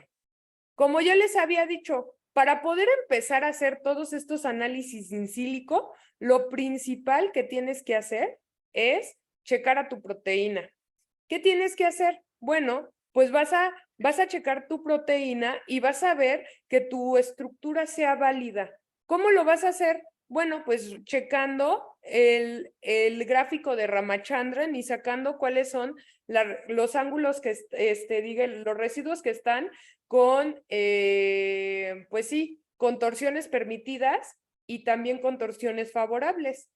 como ya les había dicho, para poder empezar a hacer todos estos análisis in sílico, lo principal que tienes que hacer es checar a tu proteína. ¿Qué tienes que hacer? Bueno, pues vas a checar tu proteína y vas a ver que tu estructura sea válida. ¿Cómo lo vas a hacer? Bueno, pues checando el gráfico de Ramachandran y sacando cuáles son los ángulos que, los residuos que están con, pues sí, contorsiones permitidas y también contorsiones favorables.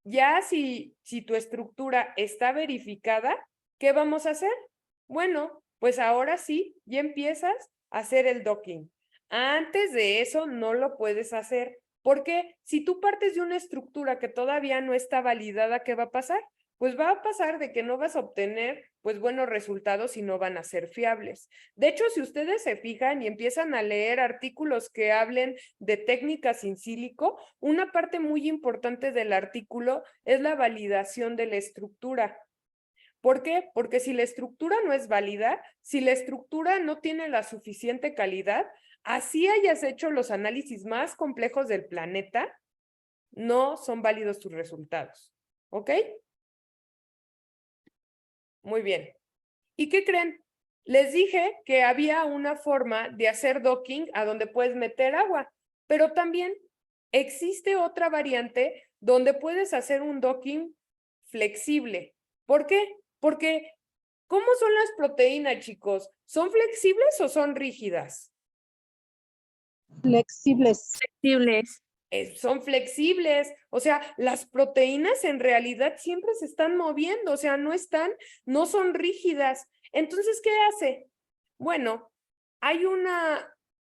Ya si tu estructura está verificada, ¿qué vamos a hacer? Bueno, pues ahora sí, ya empiezas a hacer el docking. Antes de eso no lo puedes hacer, porque si tú partes de una estructura que todavía no está validada, ¿qué va a pasar? Pues va a pasar de que no vas a obtener pues buenos resultados y no van a ser fiables. De hecho, si ustedes se fijan y empiezan a leer artículos que hablen de técnicas in sílico, una parte muy importante del artículo es la validación de la estructura. ¿Por qué? Porque si la estructura no es válida, si la estructura no tiene la suficiente calidad, así hayas hecho los análisis más complejos del planeta, no son válidos tus resultados. ¿Ok? Muy bien. ¿Y qué creen? Les dije que había una forma de hacer docking a donde puedes meter agua, pero también existe otra variante donde puedes hacer un docking flexible. ¿Por qué? Porque, ¿cómo son las proteínas, chicos? ¿Son flexibles o son rígidas? Flexibles. Flexibles. Son flexibles, o sea, las proteínas en realidad siempre se están moviendo, o sea, no son rígidas. Entonces, ¿qué hace? Bueno, hay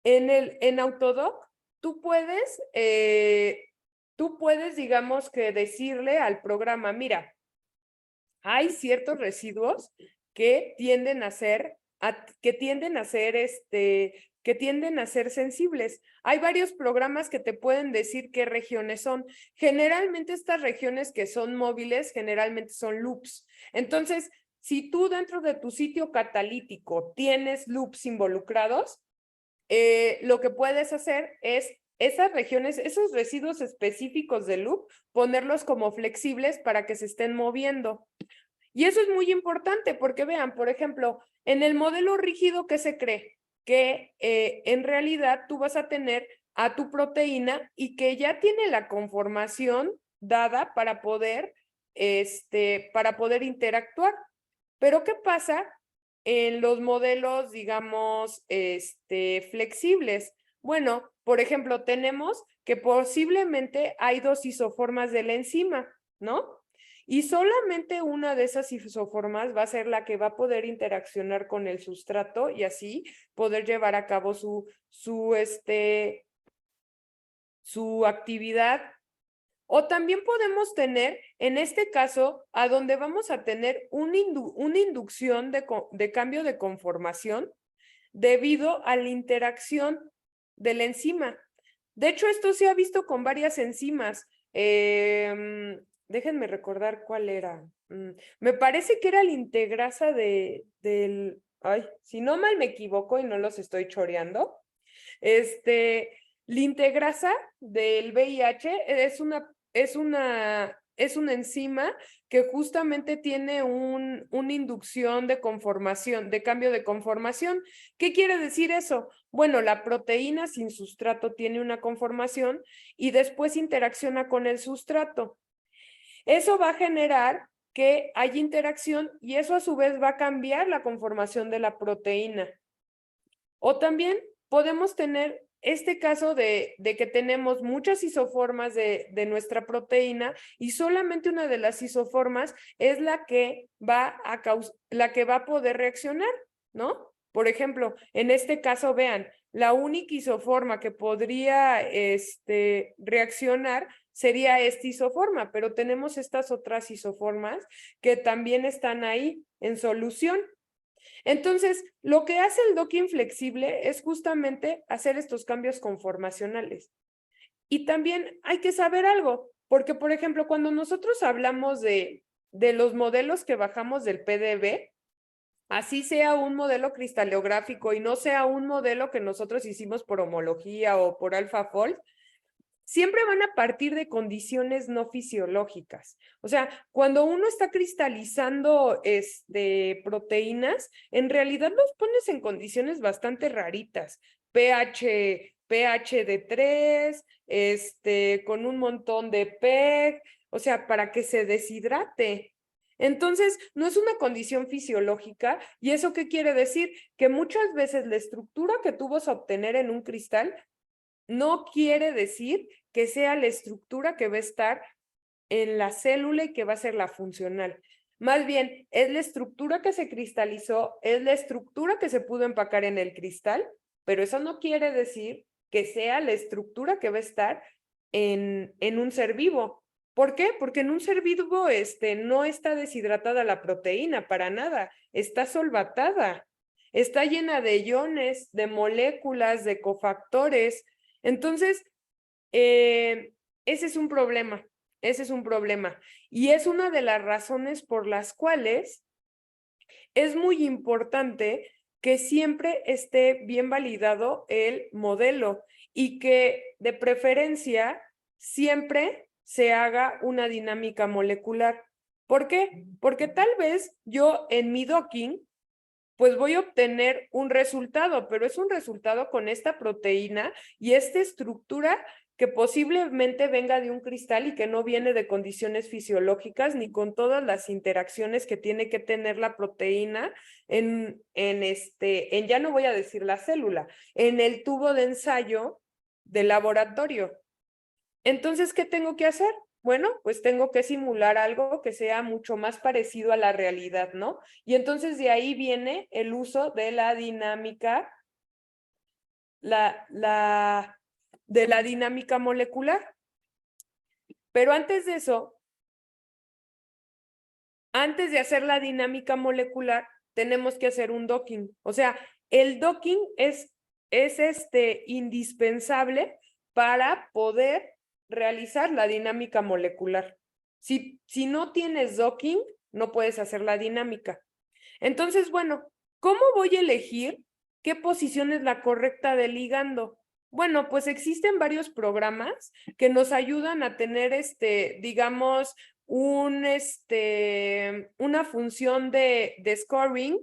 en Autodoc, tú puedes, digamos que decirle al programa, mira, hay ciertos residuos que tienden a ser sensibles. Hay varios programas que te pueden decir qué regiones son. Generalmente estas regiones que son móviles, generalmente son loops. Entonces, si tú dentro de tu sitio catalítico tienes loops involucrados, lo que puedes hacer es esas regiones, esos residuos específicos de loop, ponerlos como flexibles para que se estén moviendo. Y eso es muy importante porque vean, por ejemplo, en el modelo rígido, ¿qué se cree? Que en realidad tú vas a tener a tu proteína y que ya tiene la conformación dada para poder interactuar. Pero ¿qué pasa en los modelos, digamos, flexibles? Bueno, por ejemplo, tenemos que posiblemente hay 2 isoformas de la enzima, ¿no? Y solamente una de esas isoformas va a ser la que va a poder interaccionar con el sustrato y así poder llevar a cabo su actividad. O también podemos tener, en este caso, a donde vamos a tener una inducción de cambio de conformación debido a la interacción de la enzima. De hecho, esto se ha visto con varias enzimas. Déjenme recordar cuál era. Me parece que era la integrasa del... Ay, si no mal me equivoco y no los estoy choreando. La integrasa del VIH es una enzima que justamente tiene una inducción de conformación, de cambio de conformación. ¿Qué quiere decir eso? Bueno, la proteína sin sustrato tiene una conformación y después interacciona con el sustrato. Eso va a generar que haya interacción y eso a su vez va a cambiar la conformación de la proteína. O también podemos tener este caso de que tenemos muchas isoformas de nuestra proteína y solamente una de las isoformas es la que va a poder reaccionar, ¿no? Por ejemplo, en este caso, vean, la única isoforma que podría reaccionar sería esta isoforma, pero tenemos estas otras isoformas que también están ahí en solución. Entonces, lo que hace el docking flexible es justamente hacer estos cambios conformacionales. Y también hay que saber algo, porque, por ejemplo, cuando nosotros hablamos de los modelos que bajamos del PDB, así sea un modelo cristaleográfico y no sea un modelo que nosotros hicimos por homología o por AlphaFold, siempre van a partir de condiciones no fisiológicas. O sea, cuando uno está cristalizando proteínas, en realidad los pones en condiciones bastante raritas. pH de 3, con un montón de PEG, o sea, para que se deshidrate. Entonces, no es una condición fisiológica. ¿Y eso qué quiere decir? Que muchas veces la estructura que tú vas a obtener en un cristal no quiere decir que sea la estructura que va a estar en la célula y que va a ser la funcional. Más bien, es la estructura que se cristalizó, es la estructura que se pudo empacar en el cristal, pero eso no quiere decir que sea la estructura que va a estar en un ser vivo. ¿Por qué? Porque en un ser vivo no está deshidratada la proteína para nada, está solvatada, está llena de iones, de moléculas, de cofactores. Entonces, ese es un problema, ese es un problema. Y es una de las razones por las cuales es muy importante que siempre esté bien validado el modelo y que de preferencia siempre se haga una dinámica molecular. ¿Por qué? Porque tal vez yo en mi docking pues voy a obtener un resultado, pero es un resultado con esta proteína y esta estructura que posiblemente venga de un cristal y que no viene de condiciones fisiológicas ni con todas las interacciones que tiene que tener la proteína ya no voy a decir la célula, en el tubo de ensayo del laboratorio. Entonces, ¿qué tengo que hacer? Bueno, pues tengo que simular algo que sea mucho más parecido a la realidad, ¿no? Y entonces de ahí viene el uso de la dinámica, de la dinámica molecular. Pero antes de eso, antes de hacer la dinámica molecular, tenemos que hacer un docking. O sea, el docking es indispensable para poder realizar la dinámica molecular. Si no tienes docking, no puedes hacer la dinámica. Entonces, bueno, ¿cómo voy a elegir qué posición es la correcta del ligando? Bueno, pues existen varios programas que nos ayudan a tener, digamos, una función de scoring,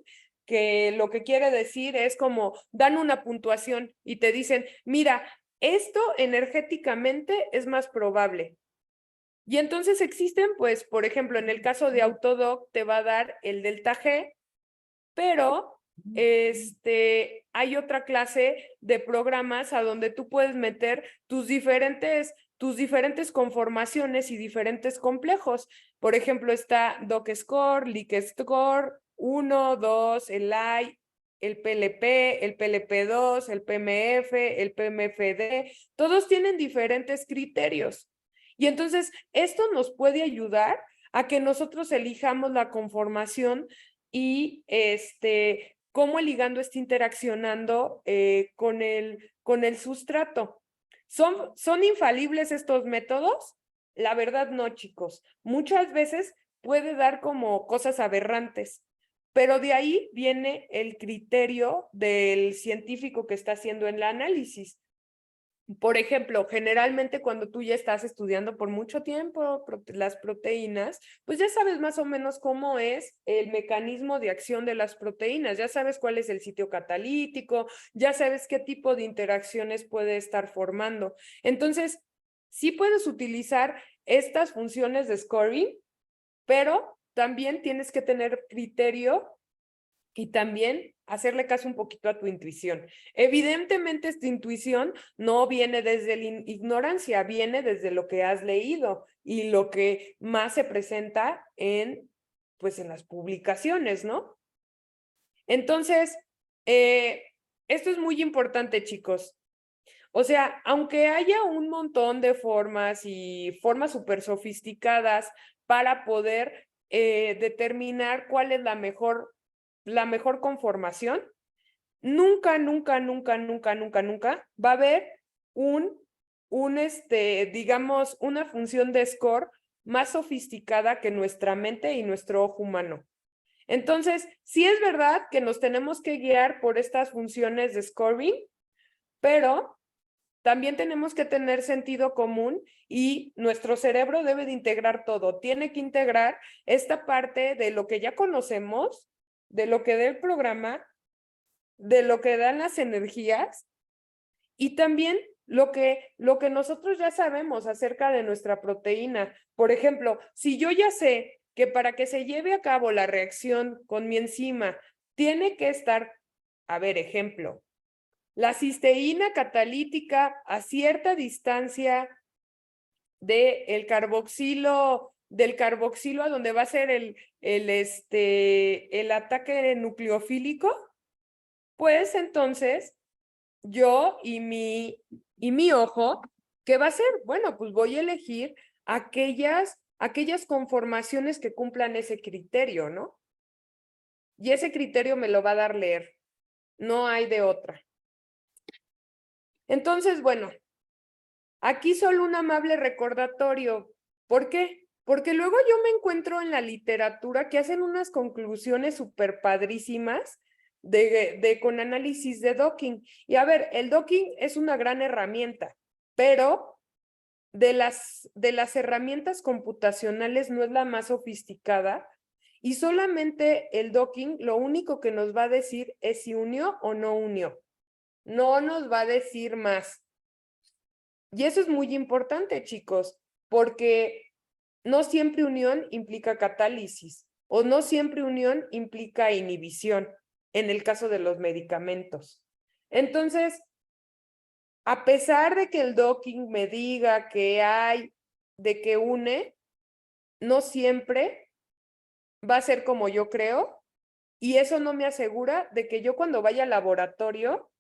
que lo que quiere decir es como dan una puntuación y te dicen, mira, esto energéticamente es más probable. Y entonces existen, pues, por ejemplo, en el caso de Autodoc te va a dar el delta G, pero hay otra clase de programas a donde tú puedes meter tus diferentes conformaciones y diferentes complejos. Por ejemplo, está DocScore, LeakScore, 1, 2, el AI, el PLP, el PLP2, el PMF, el PMFD, todos tienen diferentes criterios. Y entonces esto nos puede ayudar a que nosotros elijamos la conformación y cómo el ligando está interaccionando con el sustrato. ¿Son infalibles estos métodos? La verdad no, chicos. Muchas veces puede dar como cosas aberrantes, pero de ahí viene el criterio del científico que está haciendo el análisis. Por ejemplo, generalmente cuando tú ya estás estudiando por mucho tiempo las proteínas, pues ya sabes más o menos cómo es el mecanismo de acción de las proteínas, ya sabes cuál es el sitio catalítico, ya sabes qué tipo de interacciones puede estar formando. Entonces, sí puedes utilizar estas funciones de scoring, pero también tienes que tener criterio y también hacerle caso un poquito a tu intuición. Evidentemente, esta intuición no viene desde la ignorancia, viene desde lo que has leído y lo que más se presenta pues, en las publicaciones, ¿no? Entonces, esto es muy importante, chicos. O sea, aunque haya un montón de formas y formas súper sofisticadas para poder determinar cuál es la mejor conformación, nunca, nunca, nunca, nunca, nunca, nunca va a haber digamos, una función de score más sofisticada que nuestra mente y nuestro ojo humano. Entonces, sí es verdad que nos tenemos que guiar por estas funciones de scoring, pero también tenemos que tener sentido común y nuestro cerebro debe de integrar todo. Tiene que integrar esta parte de lo que ya conocemos, de lo que da el programa, de lo que dan las energías y también lo que nosotros ya sabemos acerca de nuestra proteína. Por ejemplo, si yo ya sé que para que se lleve a cabo la reacción con mi enzima tiene que estar, a ver, ejemplo, la cisteína catalítica a cierta distancia del carboxilo a donde va a ser el ataque nucleofílico, pues entonces yo y mi ojo, ¿qué va a hacer? Bueno, pues voy a elegir aquellas conformaciones que cumplan ese criterio, ¿no? Y ese criterio me lo va a dar leer. No hay de otra. Entonces, bueno, aquí solo un amable recordatorio. ¿Por qué? Porque luego yo me encuentro en la literatura que hacen unas conclusiones súper padrísimas con análisis de docking. Y a ver, el docking es una gran herramienta, pero de las herramientas computacionales no es la más sofisticada y solamente el docking lo único que nos va a decir es si unió o no unió. No nos va a decir más. Y eso es muy importante, chicos, porque no siempre unión implica catálisis o no siempre unión implica inhibición en el caso de los medicamentos. Entonces, a pesar de que el docking me diga que hay de que une, no siempre va a ser como yo creo y eso no me asegura de que yo cuando vaya al laboratorio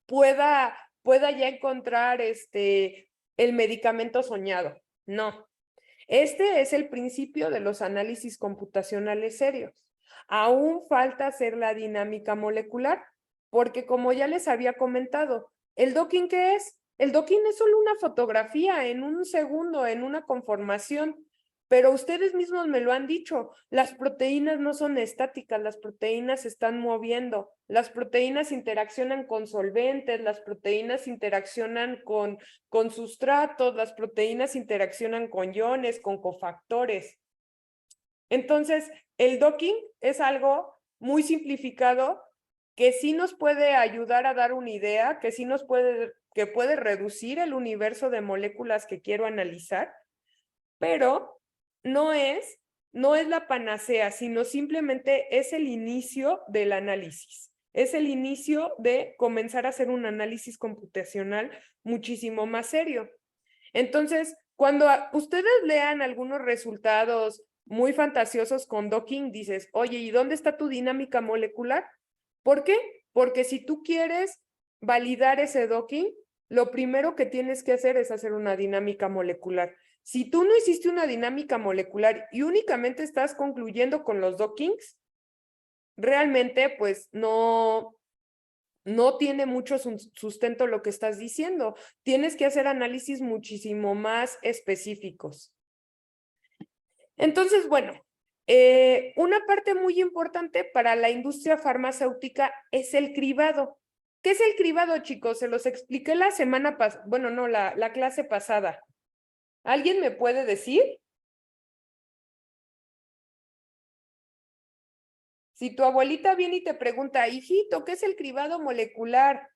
pueda ya encontrar el medicamento soñado. No. Este es el principio de los análisis computacionales serios. Aún falta hacer la dinámica molecular, porque como ya les había comentado, ¿el docking qué es? El docking es solo una fotografía en un segundo, en una conformación. Pero ustedes mismos me lo han dicho, las proteínas no son estáticas, las proteínas se están moviendo, las proteínas interaccionan con solventes, las proteínas interaccionan con sustratos, las proteínas interaccionan con iones, con cofactores. Entonces, el docking es algo muy simplificado que sí nos puede ayudar a dar una idea, que puede reducir el universo de moléculas que quiero analizar, pero no es no es la panacea, sino simplemente es el inicio del análisis. Es el inicio de comenzar a hacer un análisis computacional muchísimo más serio. Entonces, cuando ustedes lean algunos resultados muy fantasiosos con docking, dices, oye, ¿y dónde está tu dinámica molecular? ¿Por qué? Porque si tú quieres validar ese docking, lo primero que tienes que hacer es hacer una dinámica molecular. Si tú no hiciste una dinámica molecular y únicamente estás concluyendo con los dockings, realmente pues no tiene mucho sustento lo que estás diciendo. Tienes que hacer análisis muchísimo más específicos. Entonces, bueno, una parte muy importante para la industria farmacéutica es el cribado. ¿Qué es el cribado, chicos? Se los expliqué la semana pasada, bueno, no, la clase pasada. ¿Alguien me puede decir? Si tu abuelita viene y te pregunta, hijito, ¿qué es el cribado molecular?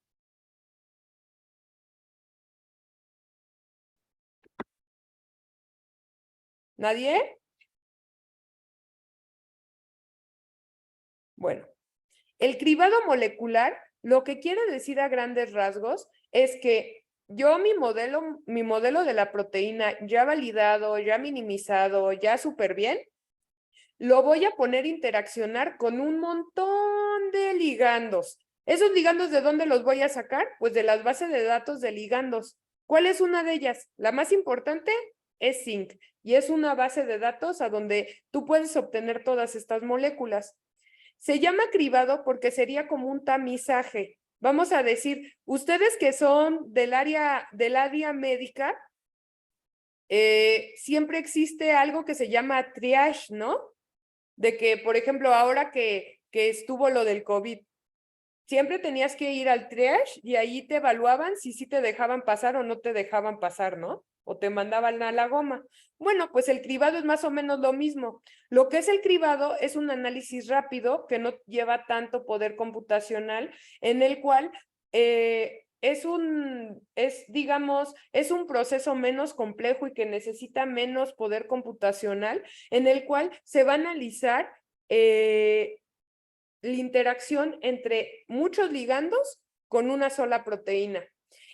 ¿Nadie? Bueno, el cribado molecular, lo que quiere decir a grandes rasgos es que yo mi modelo de la proteína ya validado, ya minimizado, ya súper bien, lo voy a poner a interaccionar con un montón de ligandos. ¿Esos ligandos de dónde los voy a sacar? Pues de las bases de datos de ligandos. ¿Cuál es una de ellas? La más importante es Zinc y es una base de datos a donde tú puedes obtener todas estas moléculas. Se llama cribado porque sería como un tamizaje. Vamos a decir, ustedes que son del área médica, siempre existe algo que se llama triage, ¿no? De que, por ejemplo, ahora que estuvo lo del COVID, siempre tenías que ir al triage y ahí te evaluaban si sí te dejaban pasar o no te dejaban pasar, ¿no? O te mandaban a la goma. Bueno, pues el cribado es más o menos lo mismo. Lo que es el cribado es un análisis rápido que no lleva tanto poder computacional, en el cual es un proceso menos complejo y que necesita menos poder computacional, en el cual se va a analizar la interacción entre muchos ligandos con una sola proteína.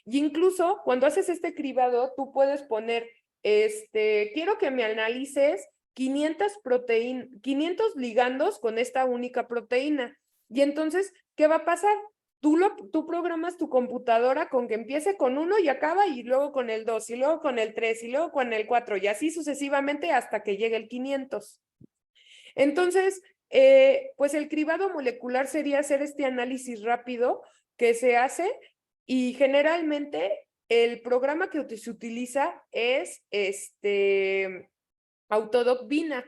Y incluso cuando haces este cribado, tú puedes poner, quiero que me analices 500 ligandos con esta única proteína. Y entonces, ¿qué va a pasar? Tú programas tu computadora con que empiece con 1 y acaba, y luego con el 2, y luego con el 3, y luego con el 4, y así sucesivamente hasta que llegue el 500. Entonces, pues el cribado molecular sería hacer este análisis rápido que se hace, y generalmente el programa que se utiliza es Autodoc Vina,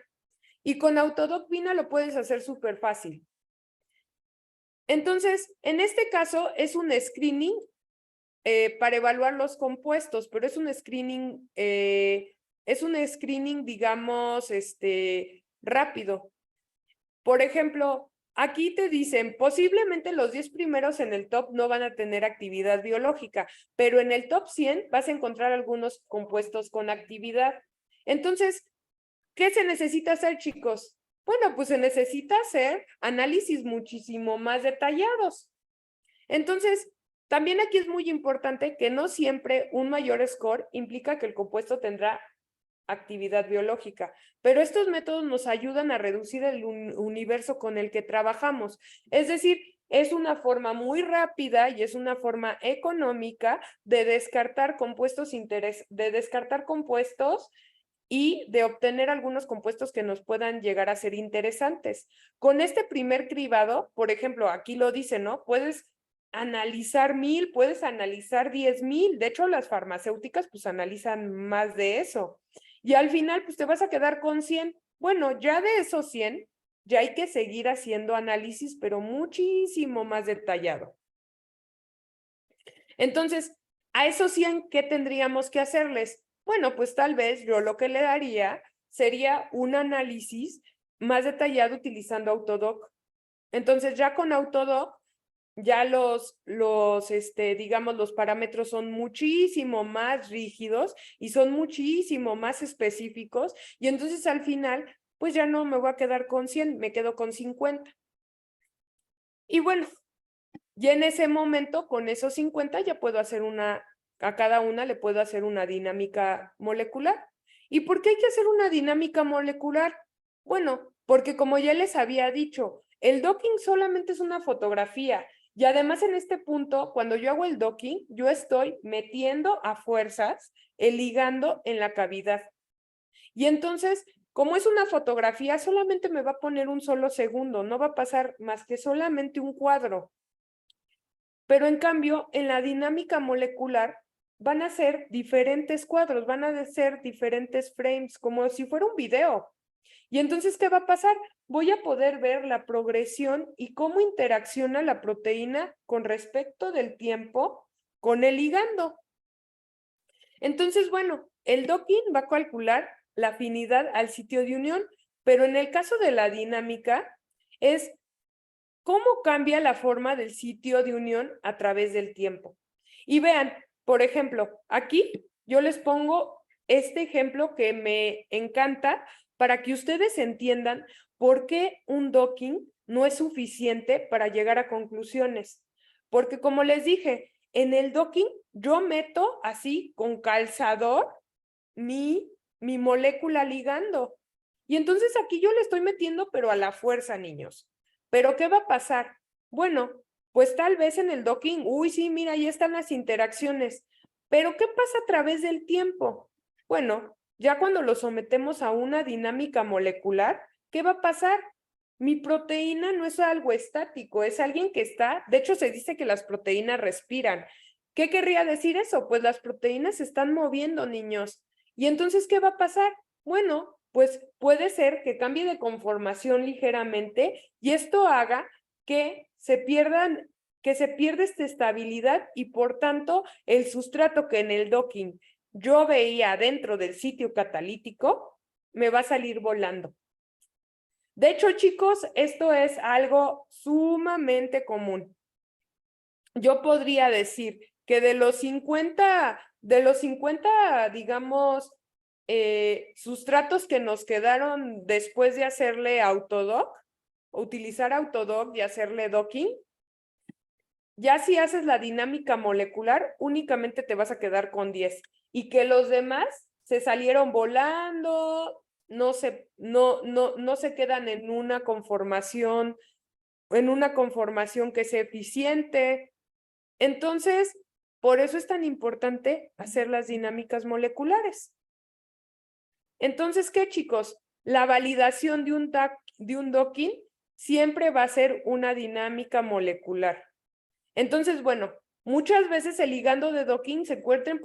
y con Autodoc Vina lo puedes hacer súper fácil. Entonces, en este caso es un screening para evaluar los compuestos, pero es un screening, digamos, rápido. Por ejemplo, aquí te dicen, posiblemente los 10 primeros en el top no van a tener actividad biológica, pero en el top 100 vas a encontrar algunos compuestos con actividad. Entonces, ¿qué se necesita hacer, chicos? Bueno, pues se necesita hacer análisis muchísimo más detallados. Entonces, también aquí es muy importante que no siempre un mayor score implica que el compuesto tendrá actividad biológica, pero estos métodos nos ayudan a reducir el universo con el que trabajamos. Es decir, es una forma muy rápida y es una forma económica de descartar compuestos y de obtener algunos compuestos que nos puedan llegar a ser interesantes. Con este primer cribado, por ejemplo, aquí lo dice, ¿no? Puedes analizar 1000, puedes analizar 10,000. De hecho, las farmacéuticas pues analizan más de eso. Y al final, pues te vas a quedar con 100. Bueno, ya de esos 100, ya hay que seguir haciendo análisis, pero muchísimo más detallado. Entonces, a esos 100, ¿qué tendríamos que hacerles? Bueno, pues tal vez yo lo que le daría sería un análisis más detallado utilizando Autodoc. Entonces, ya con Autodoc, ya digamos, los parámetros son muchísimo más rígidos y son muchísimo más específicos, y entonces al final pues ya no me voy a quedar con 100, me quedo con 50. Y bueno, ya en ese momento, con esos 50, ya puedo hacer a cada una le puedo hacer una dinámica molecular. ¿Y por qué hay que hacer una dinámica molecular? Bueno, porque como ya les había dicho, el docking solamente es una fotografía. Y además en este punto, cuando yo hago el docking, yo estoy metiendo a fuerzas el ligando en la cavidad. Y entonces, como es una fotografía, solamente me va a poner un solo segundo, no va a pasar más que solamente un cuadro. Pero en cambio, en la dinámica molecular van a ser diferentes cuadros, van a ser diferentes frames, como si fuera un video. Y entonces, ¿qué va a pasar? Voy a poder ver la progresión y cómo interacciona la proteína con respecto del tiempo con el ligando. Entonces, bueno, el docking va a calcular la afinidad al sitio de unión, pero en el caso de la dinámica es cómo cambia la forma del sitio de unión a través del tiempo. Y vean, por ejemplo, aquí yo les pongo este ejemplo que me encanta para que ustedes entiendan por qué un docking no es suficiente para llegar a conclusiones. Porque como les dije, en el docking yo meto así con calzador mi molécula ligando. Y entonces aquí yo le estoy metiendo, pero a la fuerza, niños. ¿Pero qué va a pasar? Bueno, pues tal vez en el docking, uy, sí, mira, ahí están las interacciones. Pero ¿qué pasa a través del tiempo? Bueno, ya cuando lo sometemos a una dinámica molecular, ¿qué va a pasar? Mi proteína no es algo estático, es alguien que está, de hecho se dice que las proteínas respiran. ¿Qué querría decir eso? Pues las proteínas se están moviendo, niños. ¿Y entonces qué va a pasar? Bueno, pues puede ser que cambie de conformación ligeramente y esto haga que se pierda esta estabilidad y por tanto el sustrato que en el docking yo veía dentro del sitio catalítico me va a salir volando. De hecho, chicos, esto es algo sumamente común. Yo podría decir que de los 50, digamos, sustratos que nos quedaron después de hacerle autodoc, utilizar autodoc y hacerle docking, ya si haces la dinámica molecular, únicamente te vas a quedar con 10 y que los demás se salieron volando, no se quedan en una conformación que sea eficiente. Entonces, por eso es tan importante hacer las dinámicas moleculares. Entonces, ¿qué, chicos? La validación de un docking siempre va a ser una dinámica molecular. Entonces, bueno, muchas veces el ligando de docking se encuentra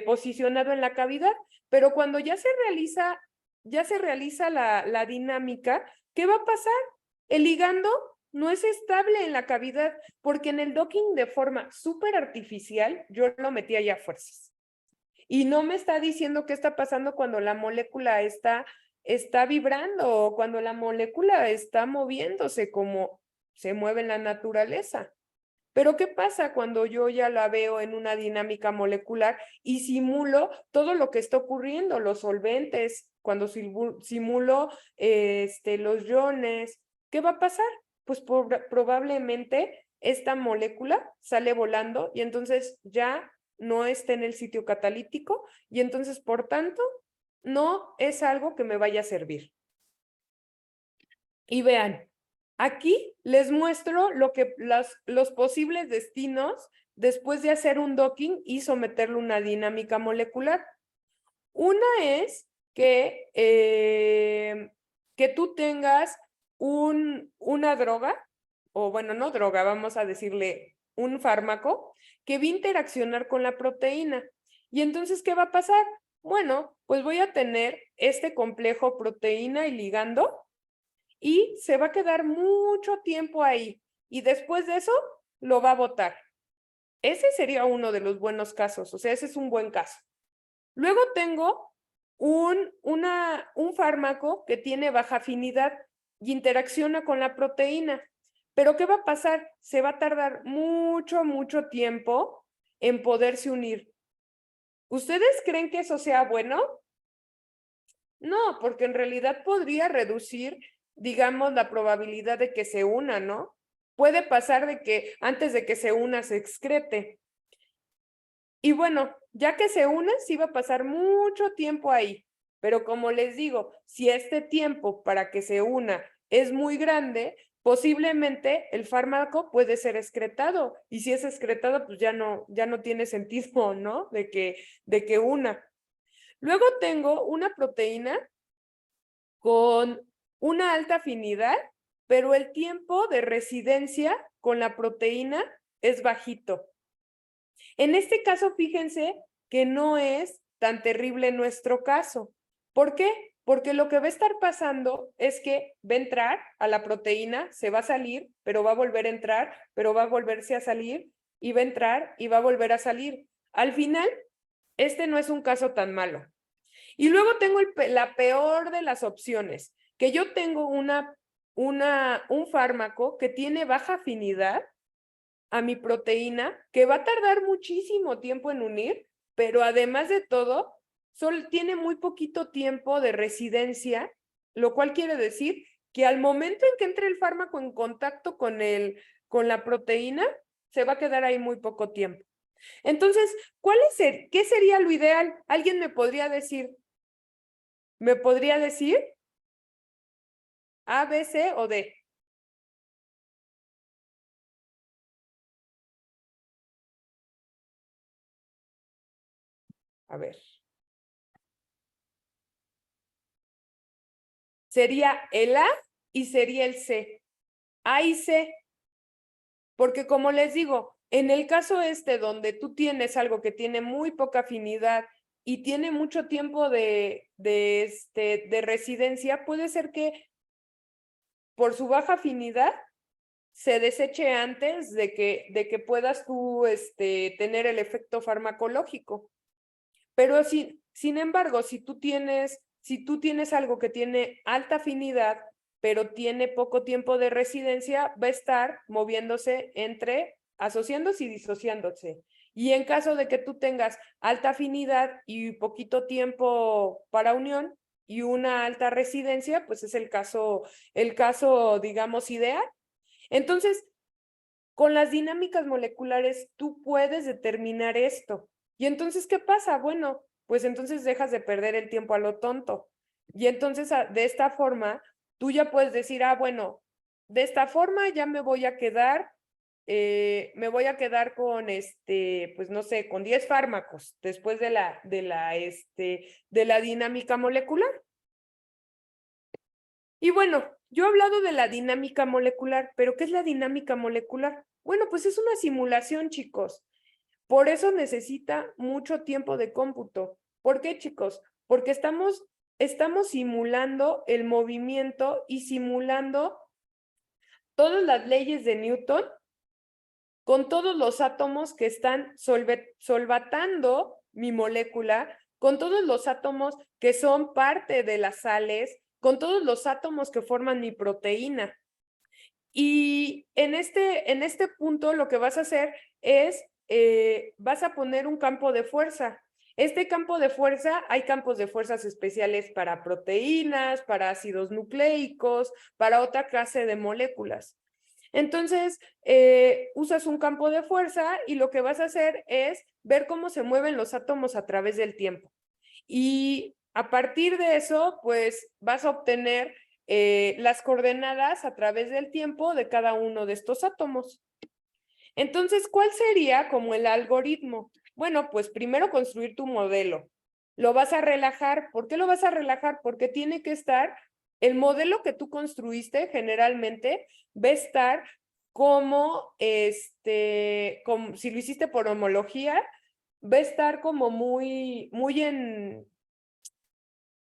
posicionado en la cavidad, pero cuando ya se realiza la dinámica, ¿qué va a pasar? El ligando no es estable en la cavidad, porque en el docking de forma súper artificial, yo lo metí allá a fuerzas. Y no me está diciendo qué está pasando cuando la molécula está vibrando o cuando la molécula está moviéndose como se mueve en la naturaleza. Pero ¿qué pasa cuando yo ya la veo en una dinámica molecular y simulo todo lo que está ocurriendo, los solventes, cuando simulo los iones? ¿Qué va a pasar? Pues probablemente esta molécula sale volando y entonces ya no está en el sitio catalítico y entonces, por tanto, no es algo que me vaya a servir. Y vean, aquí les muestro los posibles destinos después de hacer un docking y someterlo a una dinámica molecular. Una es que tú tengas una droga, o bueno, no droga, vamos a decirle un fármaco, que va a interaccionar con la proteína. Y entonces, ¿qué va a pasar? Bueno, pues voy a tener este complejo proteína y ligando y se va a quedar mucho tiempo ahí y después de eso lo va a botar. Ese sería uno de los buenos casos, o sea, ese es un buen caso. Luego tengo un fármaco que tiene baja afinidad y interacciona con la proteína. Pero ¿qué va a pasar? Se va a tardar mucho, mucho tiempo en poderse unir. ¿Ustedes creen que eso sea bueno? No, porque en realidad podría reducir, digamos, la probabilidad de que se una, ¿no? Puede pasar de que antes de que se una se excrete. Y bueno, ya que se une, sí va a pasar mucho tiempo ahí. Pero como les digo, si este tiempo para que se una es muy grande, posiblemente el fármaco puede ser excretado. Y si es excretado, pues ya no tiene sentido, ¿no? De que una. Luego tengo una proteína con una alta afinidad, pero el tiempo de residencia con la proteína es bajito. En este caso, fíjense que no es tan terrible nuestro caso. ¿Por qué? Porque lo que va a estar pasando es que va a entrar a la proteína, se va a salir, pero va a volver a entrar, pero va a volverse a salir, y va a entrar y va a volver a salir. Al final, este no es un caso tan malo. Y luego tengo la peor de las opciones, que yo tengo un fármaco que tiene baja afinidad a mi proteína, que va a tardar muchísimo tiempo en unir, pero además de todo, solo tiene muy poquito tiempo de residencia, lo cual quiere decir que al momento en que entre el fármaco en contacto con la proteína, se va a quedar ahí muy poco tiempo. Entonces, ¿qué sería lo ideal? ¿Alguien me podría decir? ¿Me podría decir A, B, C o D? A ver. Sería el A y sería el C. A y C. Porque como les digo, en el caso donde tú tienes algo que tiene muy poca afinidad y tiene mucho tiempo de residencia, puede ser que por su baja afinidad se deseche antes de que puedas tú tener el efecto farmacológico. Pero sin embargo, si tú tienes algo que tiene alta afinidad, pero tiene poco tiempo de residencia, va a estar moviéndose asociándose y disociándose. Y en caso de que tú tengas alta afinidad y poquito tiempo para unión y una alta residencia, pues es el caso, digamos, ideal. Entonces, con las dinámicas moleculares, tú puedes determinar esto. Y entonces, ¿qué pasa? Bueno, pues entonces dejas de perder el tiempo a lo tonto. Y entonces, de esta forma, tú ya puedes decir, bueno, de esta forma ya me voy a quedar con pues no sé, con 10 fármacos después de la dinámica molecular. Y bueno, yo he hablado de la dinámica molecular, pero ¿qué es la dinámica molecular? Bueno, pues es una simulación, chicos. Por eso necesita mucho tiempo de cómputo. ¿Por qué, chicos? Porque estamos simulando el movimiento y simulando todas las leyes de Newton con todos los átomos que están solvatando mi molécula, con todos los átomos que son parte de las sales, con todos los átomos que forman mi proteína. Y en este punto lo que vas a hacer es, vas a poner un campo de fuerza. Este campo de fuerza, hay campos de fuerzas especiales para proteínas, para ácidos nucleicos, para otra clase de moléculas. Entonces, usas un campo de fuerza y lo que vas a hacer es ver cómo se mueven los átomos a través del tiempo. Y a partir de eso, pues vas a obtener las coordenadas a través del tiempo de cada uno de estos átomos. Entonces, ¿cuál sería como el algoritmo? Bueno, pues primero construir tu modelo. Lo vas a relajar. ¿Por qué lo vas a relajar? Porque tiene que estar, el modelo que tú construiste generalmente va a estar como, si lo hiciste por homología, va a estar como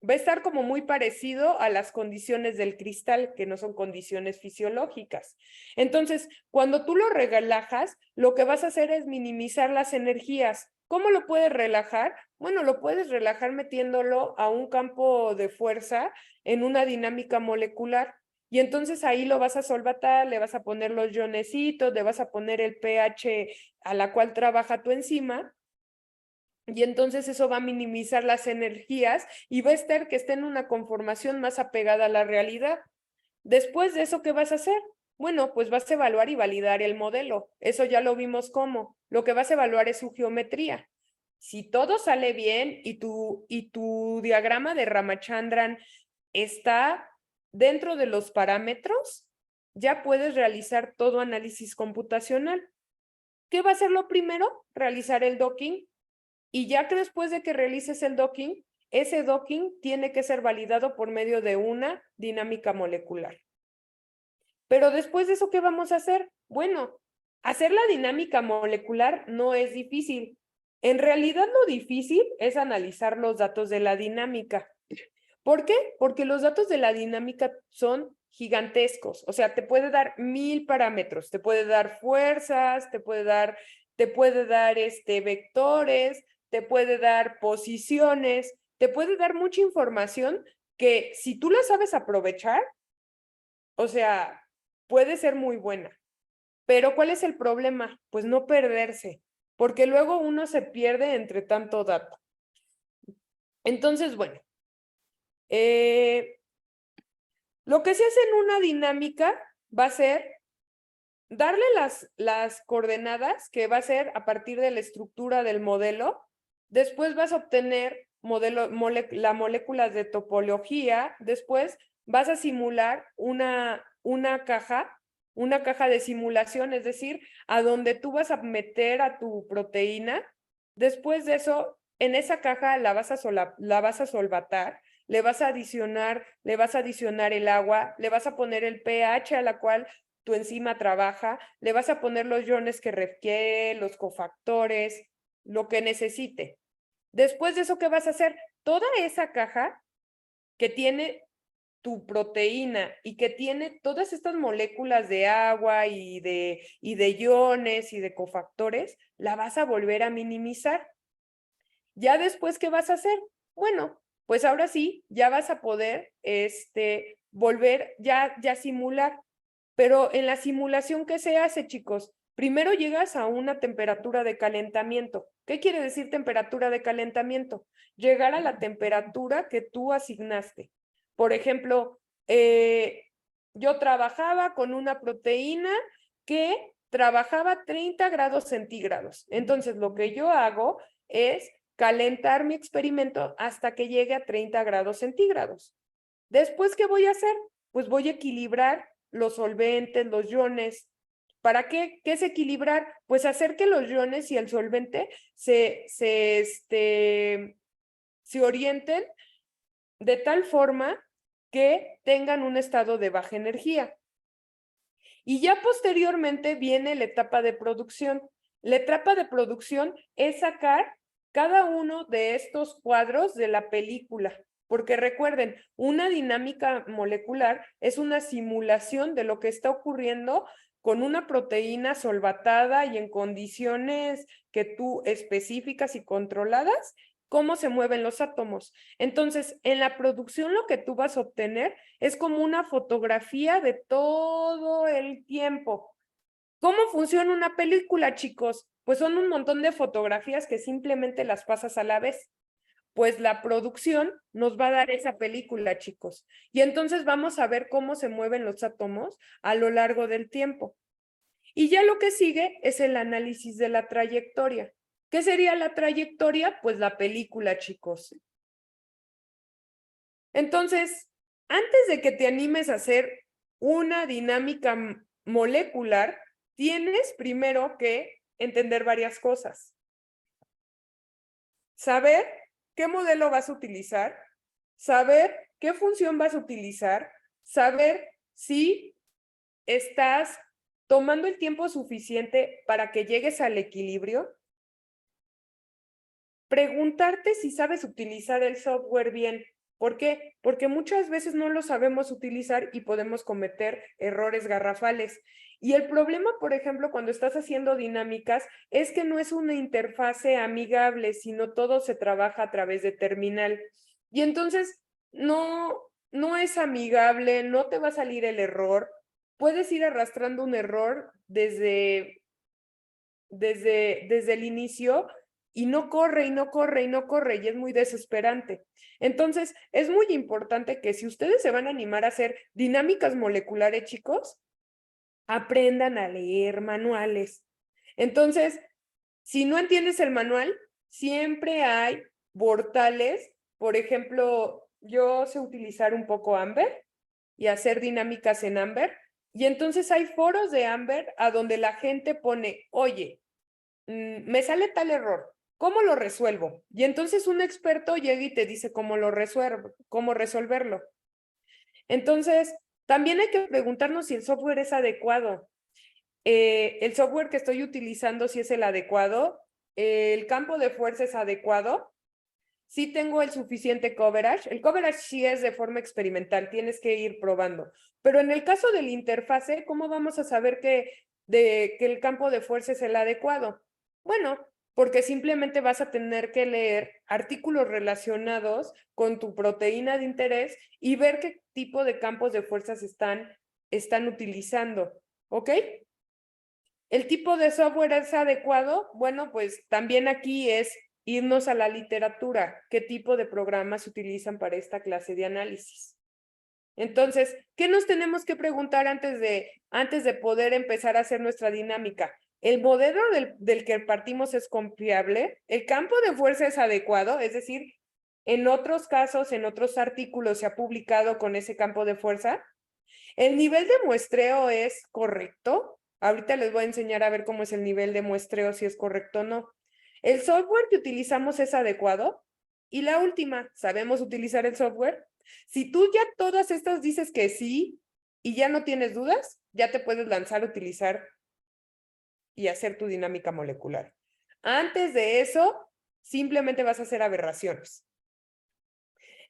va a estar como muy parecido a las condiciones del cristal, que no son condiciones fisiológicas. Entonces, cuando tú lo relajas, lo que vas a hacer es minimizar las energías. ¿Cómo lo puedes relajar? Bueno, lo puedes relajar metiéndolo a un campo de fuerza en una dinámica molecular. Y entonces ahí lo vas a solvatar, le vas a poner los ionecitos, le vas a poner el pH a la cual trabaja tu enzima. Y entonces eso va a minimizar las energías y va a estar que esté en una conformación más apegada a la realidad. Después de eso, ¿qué vas a hacer? Bueno, pues vas a evaluar y validar el modelo. Eso ya lo vimos cómo. Lo que vas a evaluar es su geometría. Si todo sale bien y tu diagrama de Ramachandran está dentro de los parámetros, ya puedes realizar todo análisis computacional. ¿Qué va a ser lo primero? Realizar el docking. Y ya que después de que realices el docking, ese docking tiene que ser validado por medio de una dinámica molecular. Pero después de eso, ¿qué vamos a hacer? Bueno, hacer la dinámica molecular no es difícil. En realidad lo difícil es analizar los datos de la dinámica. ¿Por qué? Porque los datos de la dinámica son gigantescos. O sea, te puede dar 1000 parámetros, te puede dar fuerzas, te puede dar vectores, te puede dar posiciones, te puede dar mucha información que si tú la sabes aprovechar, o sea, puede ser muy buena. Pero ¿cuál es el problema? Pues no perderse, porque luego uno se pierde entre tanto dato. Entonces, bueno, lo que se hace en una dinámica va a ser darle las coordenadas, que va a ser a partir de la estructura del modelo. Después vas a obtener la molécula de topología. Después vas a simular una caja de simulación, es decir, a donde tú vas a meter a tu proteína. Después de eso, en esa caja la vas a solvatar, le vas a adicionar el agua, le vas a poner el pH a la cual tu enzima trabaja, le vas a poner los iones que requiere, los cofactores, lo que necesite. Después de eso, ¿qué vas a hacer? Toda esa caja que tiene tu proteína y que tiene todas estas moléculas de agua y de iones y de cofactores, la vas a volver a minimizar. Ya después, ¿qué vas a hacer? Bueno, pues ahora sí, ya vas a poder volver ya simular. Pero en la simulación, ¿qué se hace, chicos? Primero llegas a una temperatura de calentamiento. ¿Qué quiere decir temperatura de calentamiento? Llegar a la temperatura que tú asignaste. Por ejemplo, yo trabajaba con una proteína que trabajaba 30 grados centígrados. Entonces, lo que yo hago es calentar mi experimento hasta que llegue a 30 grados centígrados. Después, ¿qué voy a hacer? Pues voy a equilibrar los solventes, los iones. ¿Para qué? ¿Qué es equilibrar? Pues hacer que los iones y el solvente se orienten de tal forma que tengan un estado de baja energía. Y ya posteriormente viene la etapa de producción. La etapa de producción es sacar cada uno de estos cuadros de la película. Porque recuerden, una dinámica molecular es una simulación de lo que está ocurriendo con una proteína solvatada y en condiciones que tú específicas y controladas, cómo se mueven los átomos. Entonces, en la producción lo que tú vas a obtener es como una fotografía de todo el tiempo. ¿Cómo funciona una película, chicos? Pues son un montón de fotografías que simplemente las pasas a la vez. Pues la producción nos va a dar esa película, chicos. Y entonces vamos a ver cómo se mueven los átomos a lo largo del tiempo. Y ya lo que sigue es el análisis de la trayectoria. ¿Qué sería la trayectoria? Pues la película, chicos. Entonces, antes de que te animes a hacer una dinámica molecular, tienes primero que entender varias cosas. Saber qué modelo vas a utilizar, saber qué función vas a utilizar, saber si estás tomando el tiempo suficiente para que llegues al equilibrio, preguntarte si sabes utilizar el software bien. ¿Por qué? Porque muchas veces no lo sabemos utilizar y podemos cometer errores garrafales. Y el problema, por ejemplo, cuando estás haciendo dinámicas, es que no es una interfase amigable, sino todo se trabaja a través de terminal. Y entonces no es amigable, no te va a salir el error. Puedes ir arrastrando un error desde el inicio y no corre y no corre y no corre y es muy desesperante. Entonces, es muy importante que si ustedes se van a animar a hacer dinámicas moleculares, chicos, aprendan a leer manuales. Entonces, si no entiendes el manual, siempre hay portales. Por ejemplo, yo sé utilizar un poco Amber y hacer dinámicas en Amber. Y entonces hay foros de Amber a donde la gente pone, oye, me sale tal error, ¿cómo lo resuelvo? Y entonces un experto llega y te dice cómo lo resuelvo, cómo resolverlo. Entonces, también hay que preguntarnos si el software es adecuado. El software que estoy utilizando, si es el adecuado, el campo de fuerza es adecuado, sí tengo el suficiente coverage. El coverage sí es de forma experimental, tienes que ir probando. Pero en el caso del interfase, ¿cómo vamos a saber que el campo de fuerza es el adecuado? Bueno, porque simplemente vas a tener que leer artículos relacionados con tu proteína de interés y ver qué tipo de campos de fuerzas están utilizando, ¿ok? ¿El tipo de software es adecuado? Bueno, pues también aquí es irnos a la literatura. ¿Qué tipo de programas se utilizan para esta clase de análisis? Entonces, ¿qué nos tenemos que preguntar antes de poder empezar a hacer nuestra dinámica? ¿El modelo del que partimos es confiable? ¿El campo de fuerza es adecuado? Es decir, en otros casos, en otros artículos se ha publicado con ese campo de fuerza. ¿El nivel de muestreo es correcto? Ahorita les voy a enseñar a ver cómo es el nivel de muestreo, si es correcto o no. ¿El software que utilizamos es adecuado? Y la última, ¿sabemos utilizar el software? Si tú ya todas estas dices que sí y ya no tienes dudas, ya te puedes lanzar a utilizar y hacer tu dinámica molecular. Antes de eso, simplemente vas a hacer aberraciones.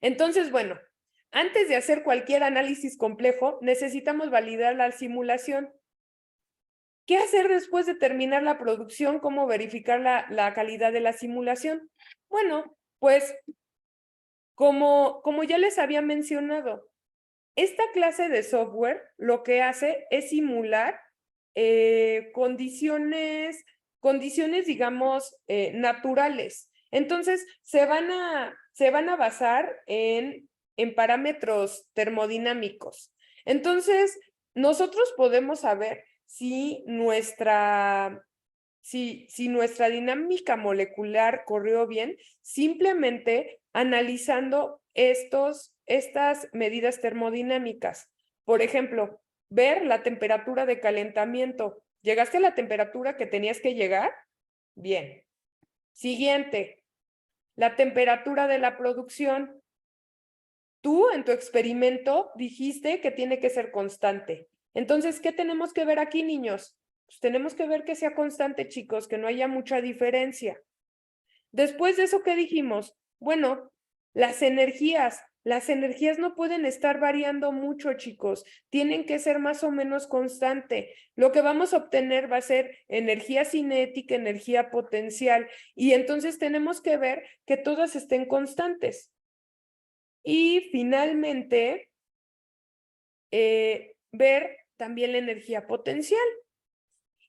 Entonces, bueno, antes de hacer cualquier análisis complejo, necesitamos validar la simulación. ¿Qué hacer después de terminar la producción? ¿Cómo verificar la calidad de la simulación? Bueno, pues como ya les había mencionado, esta clase de software lo que hace es simular condiciones, digamos, naturales. Entonces, se van a basar en parámetros termodinámicos. Entonces, nosotros podemos saber si nuestra dinámica molecular corrió bien, simplemente analizando estas medidas termodinámicas. Por ejemplo, ver la temperatura de calentamiento. ¿Llegaste a la temperatura que tenías que llegar? Bien. Siguiente, la temperatura de la producción. Tú en tu experimento dijiste que tiene que ser constante. Entonces, ¿qué tenemos que ver aquí, niños? Pues tenemos que ver que sea constante, chicos, que no haya mucha diferencia. Después de eso, ¿qué dijimos? Bueno, las energías no pueden estar variando mucho, chicos. Tienen que ser más o menos constante. Lo que vamos a obtener va a ser energía cinética, energía potencial. Y entonces tenemos que ver que todas estén constantes. Y finalmente, ver también la energía potencial.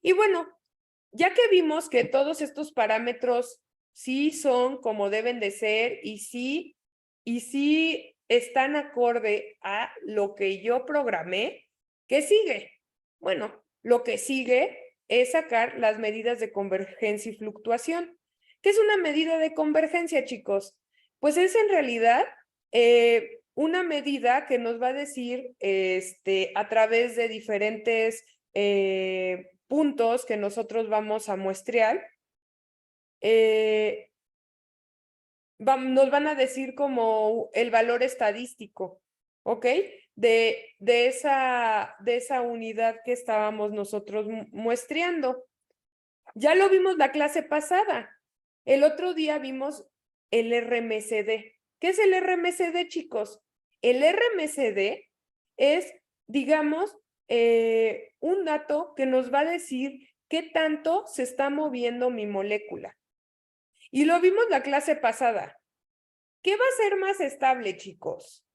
Y bueno, ya que vimos que todos estos parámetros sí son como deben de ser y sí están acorde a lo que yo programé, ¿qué sigue? Bueno, lo que sigue es sacar las medidas de convergencia y fluctuación. ¿Qué es una medida de convergencia, chicos? Pues es en realidad una medida que nos va a decir a través de diferentes puntos que nosotros vamos a muestrear, nos van a decir como el valor estadístico, ¿ok? De esa unidad que estábamos nosotros muestreando. Ya lo vimos la clase pasada. El otro día vimos el RMCD. ¿Qué es el RMCD, chicos? El RMCD es, digamos, un dato que nos va a decir qué tanto se está moviendo mi molécula. Y lo vimos la clase pasada. ¿Qué va a ser más estable, chicos?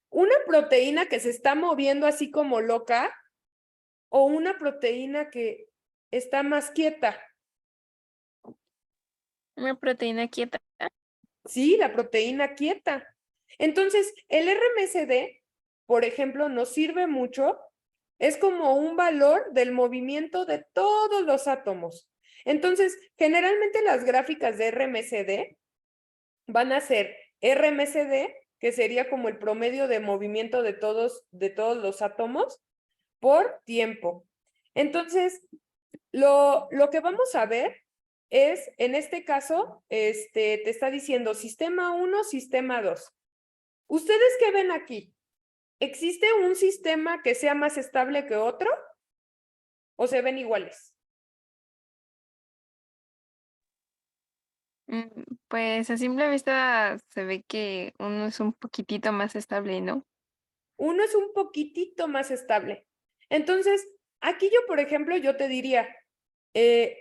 ¿Una proteína que se está moviendo así como loca o una proteína que está más quieta? Una proteína quieta. Sí, la proteína quieta. Entonces, el RMSD, por ejemplo, nos sirve mucho, es como un valor del movimiento de todos los átomos. Entonces, generalmente las gráficas de RMSD van a ser RMSD, que sería como el promedio de movimiento de todos los átomos, por tiempo. Entonces, lo que vamos a ver es, en este caso, te está diciendo sistema 1, sistema 2. ¿Ustedes qué ven aquí? ¿Existe un sistema que sea más estable que otro? ¿O se ven iguales? Pues a simple vista se ve que uno es un poquitito más estable, ¿no? Uno es un poquitito más estable. Entonces, aquí yo, por ejemplo, yo te diría,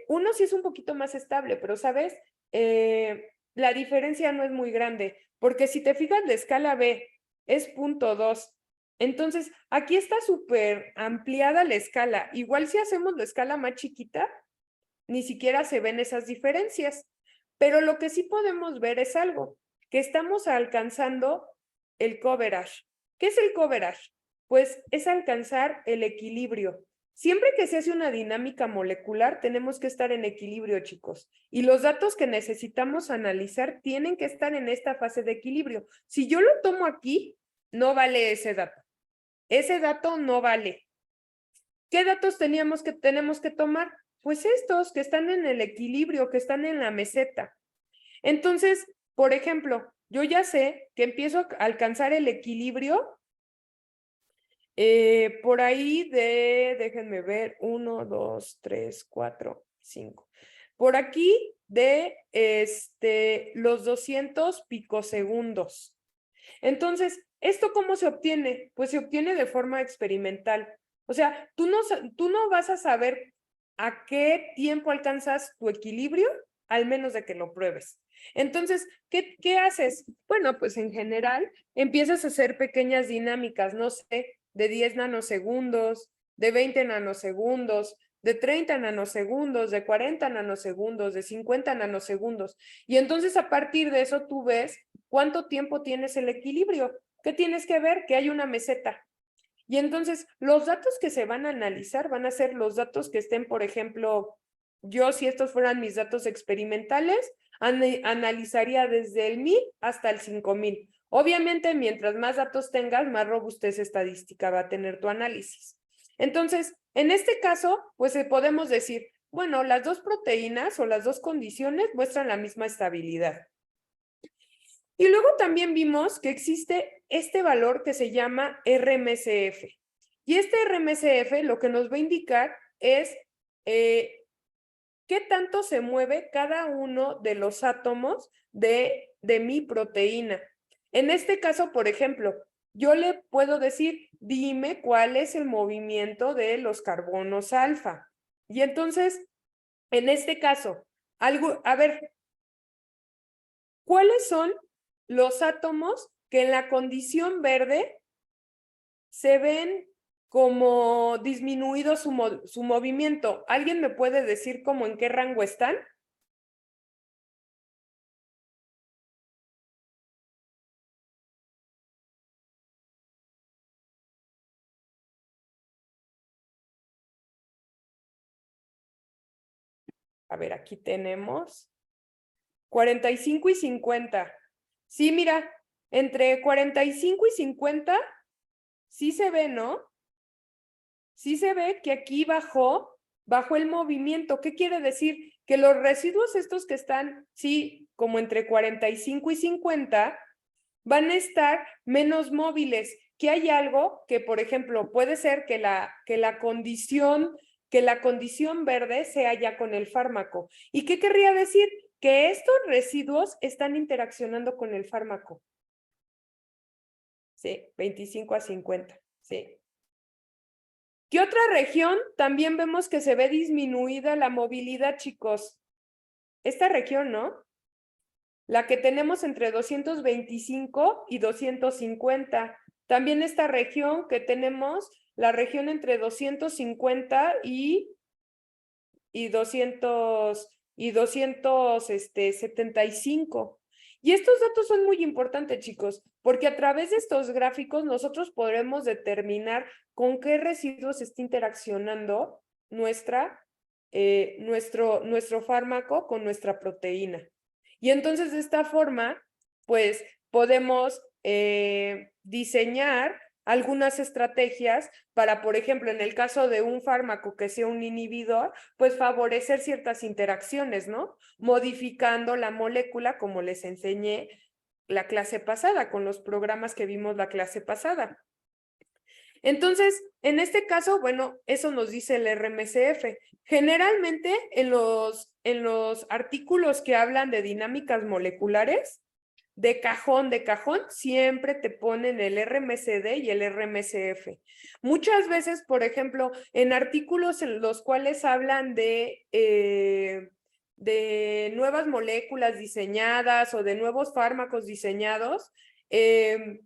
uno sí es un poquito más estable, pero, ¿sabes? La diferencia no es muy grande, porque si te fijas, la escala B es 0.2. Entonces, aquí está súper ampliada la escala. Igual si hacemos la escala más chiquita, ni siquiera se ven esas diferencias. Pero lo que sí podemos ver es algo, que estamos alcanzando el coverage. ¿Qué es el coverage? Pues es alcanzar el equilibrio. Siempre que se hace una dinámica molecular, tenemos que estar en equilibrio, chicos. Y los datos que necesitamos analizar tienen que estar en esta fase de equilibrio. Si yo lo tomo aquí, no vale ese dato. Ese dato no vale. ¿Qué datos tenemos tenemos que tomar? Pues estos que están en el equilibrio, que están en la meseta. Entonces, por ejemplo, yo ya sé que empiezo a alcanzar el equilibrio por ahí déjenme ver, 1, 2, 3, 4, 5. Por aquí de los 200 picosegundos. Entonces, ¿esto cómo se obtiene? Pues se obtiene de forma experimental. O sea, tú no vas a saber a qué tiempo alcanzas tu equilibrio, al menos de que lo pruebes. Entonces, ¿qué haces? Bueno, pues en general empiezas a hacer pequeñas dinámicas, no sé, de 10 nanosegundos, de 20 nanosegundos, de 30 nanosegundos, de 40 nanosegundos, de 50 nanosegundos. Y entonces a partir de eso tú ves cuánto tiempo tienes el equilibrio. ¿Qué tienes que ver? Que hay una meseta. Y entonces los datos que se van a analizar van a ser los datos que estén, por ejemplo, yo si estos fueran mis datos experimentales, analizaría desde el 1000 hasta el 5000. Obviamente, mientras más datos tengas, más robustez estadística va a tener tu análisis. Entonces, en este caso, pues podemos decir, bueno, las dos proteínas o las dos condiciones muestran la misma estabilidad. Y luego también vimos que existe este valor que se llama RMSF. Y este RMSF lo que nos va a indicar es qué tanto se mueve cada uno de los átomos de mi proteína. En este caso, por ejemplo, yo le puedo decir, dime cuál es el movimiento de los carbonos alfa. Y entonces, en este caso, a ver, ¿cuáles son los átomos que en la condición verde se ven como disminuido su movimiento? ¿Alguien me puede decir cómo en qué rango están? A ver, aquí tenemos 45 y 50. Sí, mira, entre 45 y 50 sí se ve, ¿no? Sí se ve que aquí bajó el movimiento. ¿Qué quiere decir? Que los residuos estos que están, sí, como entre 45 y 50, van a estar menos móviles. Que hay algo que, por ejemplo, puede ser que la condición verde sea ya con el fármaco. ¿Y qué querría decir? Que estos residuos están interaccionando con el fármaco. Sí, 25 a 50. Sí. ¿Qué otra región también vemos que se ve disminuida la movilidad, chicos? Esta región, ¿no? La que tenemos entre 225 y 250. También esta región que tenemos, la región entre 250 y y 275. Y estos datos son muy importantes, chicos, porque a través de estos gráficos nosotros podremos determinar con qué residuos está interaccionando nuestro fármaco con nuestra proteína. Y entonces de esta forma, pues podemos diseñar algunas estrategias para, por ejemplo, en el caso de un fármaco que sea un inhibidor, pues favorecer ciertas interacciones, ¿no? Modificando la molécula, como les enseñé la clase pasada, con los programas que vimos la clase pasada. Entonces, en este caso, bueno, eso nos dice el RMCF. Generalmente, en los artículos que hablan de dinámicas moleculares, de cajón, siempre te ponen el RMCD y el RMCF. Muchas veces, por ejemplo, en artículos en los cuales hablan de nuevas moléculas diseñadas o de nuevos fármacos diseñados, te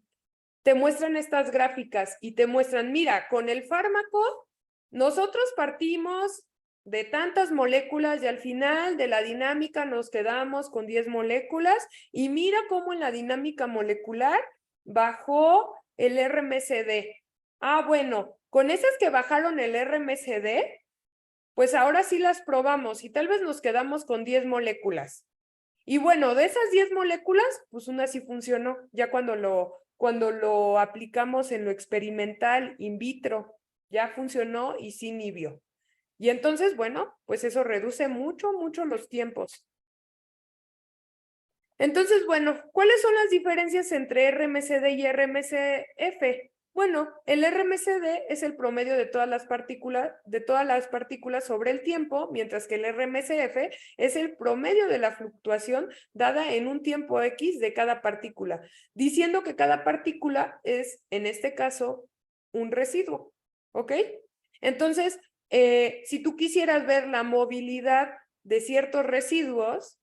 muestran estas gráficas y te muestran, mira, con el fármaco, nosotros partimos de tantas moléculas y al final de la dinámica nos quedamos con 10 moléculas y mira cómo en la dinámica molecular bajó el RMCD. Ah, bueno, con esas que bajaron el RMCD, pues ahora sí las probamos y tal vez nos quedamos con 10 moléculas. Y bueno, de esas 10 moléculas, pues una sí funcionó, ya cuando lo aplicamos en lo experimental in vitro, ya funcionó y sí inhibió. Y entonces, bueno, pues eso reduce mucho los tiempos. Entonces, bueno, ¿cuáles son las diferencias entre RMCD y RMCF? Bueno, el RMCD es el promedio de todas las partículas sobre el tiempo, mientras que el RMCF es el promedio de la fluctuación dada en un tiempo X de cada partícula, diciendo que cada partícula es, en este caso, un residuo, ¿ok? Entonces, si tú quisieras ver la movilidad de ciertos residuos,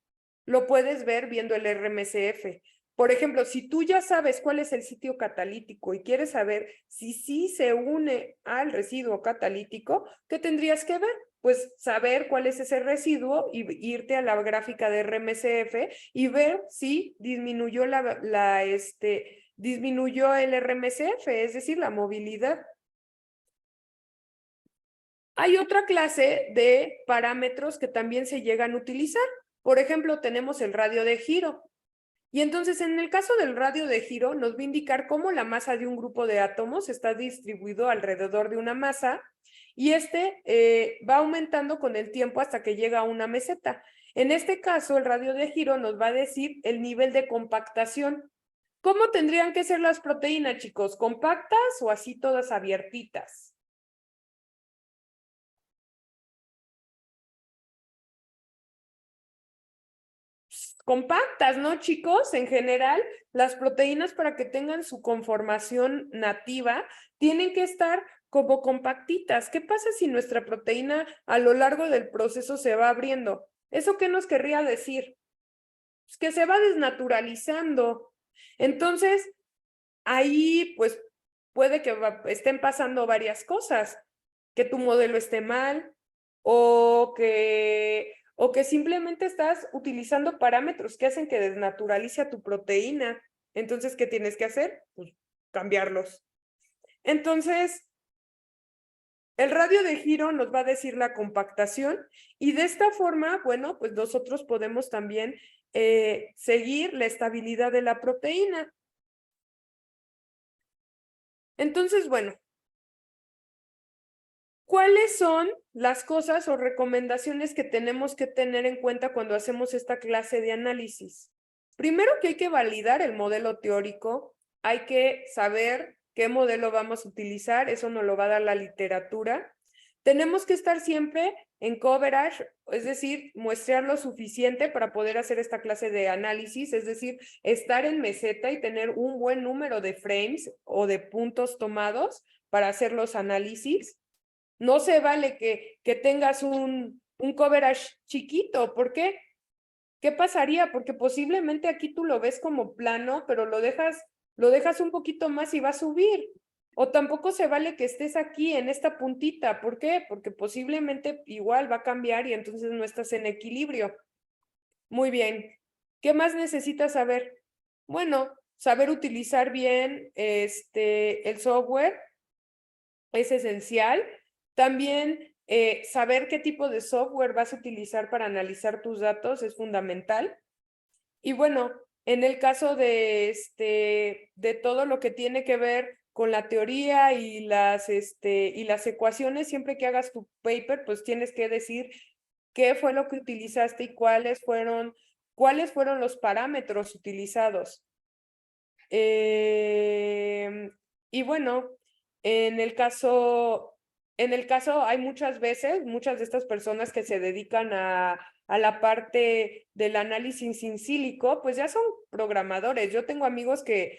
lo puedes ver viendo el RMCF. Por ejemplo, si tú ya sabes cuál es el sitio catalítico y quieres saber si sí se une al residuo catalítico, ¿qué tendrías que ver? Pues saber cuál es ese residuo y irte a la gráfica de RMCF y ver si disminuyó disminuyó el RMCF, es decir, la movilidad. Hay otra clase de parámetros que también se llegan a utilizar. Por ejemplo, tenemos el radio de giro. Y entonces, en el caso del radio de giro, nos va a indicar cómo la masa de un grupo de átomos está distribuido alrededor de una masa y va aumentando con el tiempo hasta que llega a una meseta. En este caso, el radio de giro nos va a decir el nivel de compactación. ¿Cómo tendrían que ser las proteínas, chicos? ¿Compactas o así todas abiertitas? Compactas, ¿no, chicos? En general, las proteínas para que tengan su conformación nativa tienen que estar como compactitas. ¿Qué pasa si nuestra proteína a lo largo del proceso se va abriendo? ¿Eso qué nos querría decir? Pues que se va desnaturalizando. Entonces, ahí pues puede que estén pasando varias cosas, que tu modelo esté mal o que simplemente estás utilizando parámetros que hacen que desnaturalice a tu proteína. Entonces, ¿qué tienes que hacer? Pues cambiarlos. Entonces, el radio de giro nos va a decir la compactación y de esta forma, bueno, pues nosotros podemos también seguir la estabilidad de la proteína. Entonces, bueno, ¿cuáles son las cosas o recomendaciones que tenemos que tener en cuenta cuando hacemos esta clase de análisis? Primero que hay que validar el modelo teórico, hay que saber qué modelo vamos a utilizar, eso nos lo va a dar la literatura. Tenemos que estar siempre en coverage, es decir, muestrear lo suficiente para poder hacer esta clase de análisis, es decir, estar en meseta y tener un buen número de frames o de puntos tomados para hacer los análisis. No se vale que tengas un coverage chiquito. ¿Por qué? ¿Qué pasaría? Porque posiblemente aquí tú lo ves como plano, pero lo dejas un poquito más y va a subir. O tampoco se vale que estés aquí en esta puntita. ¿Por qué? Porque posiblemente igual va a cambiar y entonces no estás en equilibrio. Muy bien. ¿Qué más necesitas saber? Bueno, saber utilizar bien el software es esencial. También saber qué tipo de software vas a utilizar para analizar tus datos es fundamental. Y bueno, en el caso de todo lo que tiene que ver con la teoría y las ecuaciones, siempre que hagas tu paper, pues tienes que decir qué fue lo que utilizaste y cuáles fueron los parámetros utilizados. Y bueno, en el caso hay muchas veces, muchas de estas personas que se dedican a la parte del análisis in sílico, pues ya son programadores. Yo tengo amigos que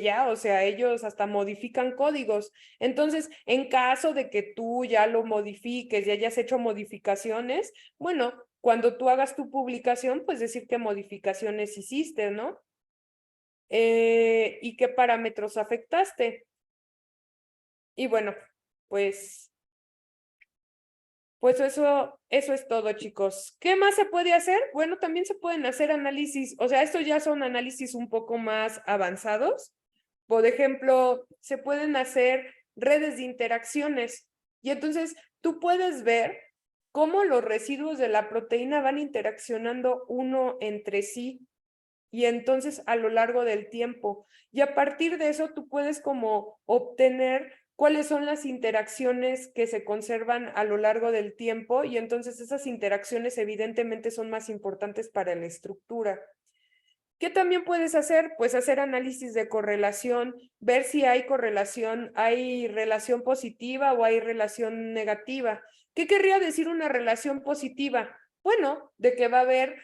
ya, o sea, ellos hasta modifican códigos. Entonces, en caso de que tú ya lo modifiques y hayas hecho modificaciones, bueno, cuando tú hagas tu publicación, pues decir qué modificaciones hiciste, ¿no? Y qué parámetros afectaste. Y bueno, pues, pues eso es todo, chicos. ¿Qué más se puede hacer? Bueno, también se pueden hacer análisis, o sea, estos ya son análisis un poco más avanzados. Por ejemplo, se pueden hacer redes de interacciones y entonces tú puedes ver cómo los residuos de la proteína van interaccionando uno entre sí y entonces a lo largo del tiempo. Y a partir de eso tú puedes como obtener cuáles son las interacciones que se conservan a lo largo del tiempo y entonces esas interacciones evidentemente son más importantes para la estructura. ¿Qué también puedes hacer? Pues hacer análisis de correlación, ver si hay correlación, hay relación positiva o hay relación negativa. ¿Qué querría decir una relación positiva? Bueno, de que va a haber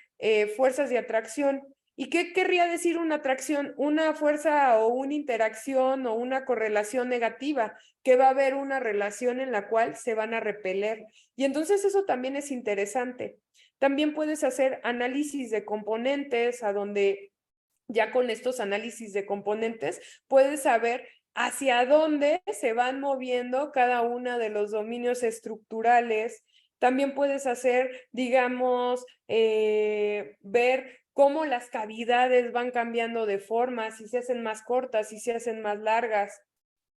fuerzas de atracción. ¿Y qué querría decir una atracción? Una fuerza o una interacción o una correlación negativa, que va a haber una relación en la cual se van a repeler. Y entonces eso también es interesante. También puedes hacer análisis de componentes, a donde ya con estos análisis de componentes puedes saber hacia dónde se van moviendo cada uno de los dominios estructurales. También puedes hacer, digamos, ver cómo las cavidades van cambiando de forma, si se hacen más cortas, si se hacen más largas.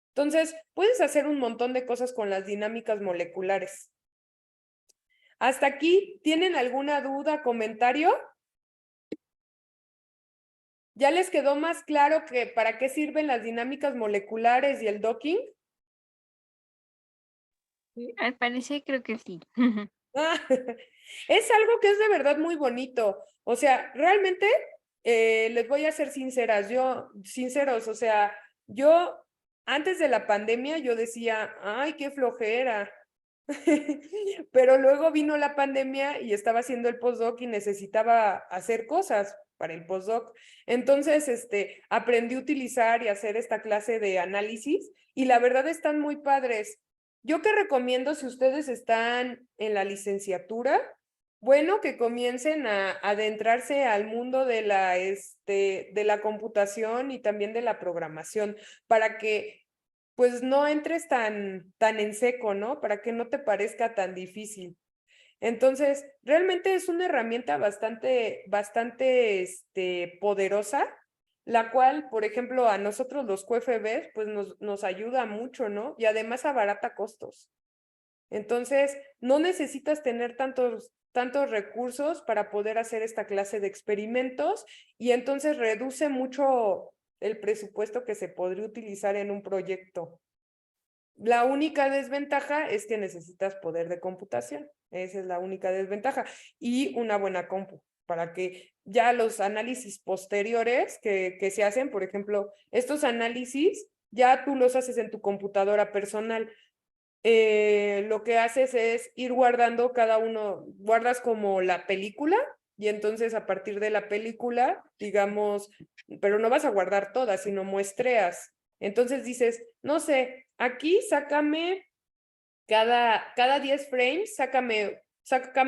Entonces, puedes hacer un montón de cosas con las dinámicas moleculares. ¿Hasta aquí tienen alguna duda, comentario? ¿Ya les quedó más claro que para qué sirven las dinámicas moleculares y el docking? Al parecer creo que sí. Ah, es algo que es de verdad muy bonito. O sea, realmente les voy a ser sinceros, o sea, yo antes de la pandemia yo decía, ay, qué flojera. Pero luego vino la pandemia y estaba haciendo el postdoc y necesitaba hacer cosas para el postdoc. Entonces, aprendí a utilizar y hacer esta clase de análisis y la verdad están muy padres. Yo que recomiendo si ustedes están en la licenciatura, bueno, que comiencen a adentrarse al mundo de la computación y también de la programación para que pues no entres tan en seco, ¿no? Para que no te parezca tan difícil. Entonces, realmente es una herramienta bastante poderosa, la cual, por ejemplo, a nosotros los QFB, pues nos ayuda mucho, ¿no? Y además abarata costos. Entonces, no necesitas tener tantos recursos para poder hacer esta clase de experimentos y entonces reduce mucho el presupuesto que se podría utilizar en un proyecto. La única desventaja es que necesitas poder de computación. Esa es la única desventaja. Y una buena compu para que ya los análisis posteriores que se hacen, por ejemplo, estos análisis, ya tú los haces en tu computadora personal. Lo que haces es ir guardando cada uno, guardas como la película y entonces a partir de la película, digamos, pero no vas a guardar todas, sino muestreas. Entonces dices, no sé, aquí sácame cada 10 frames, sácame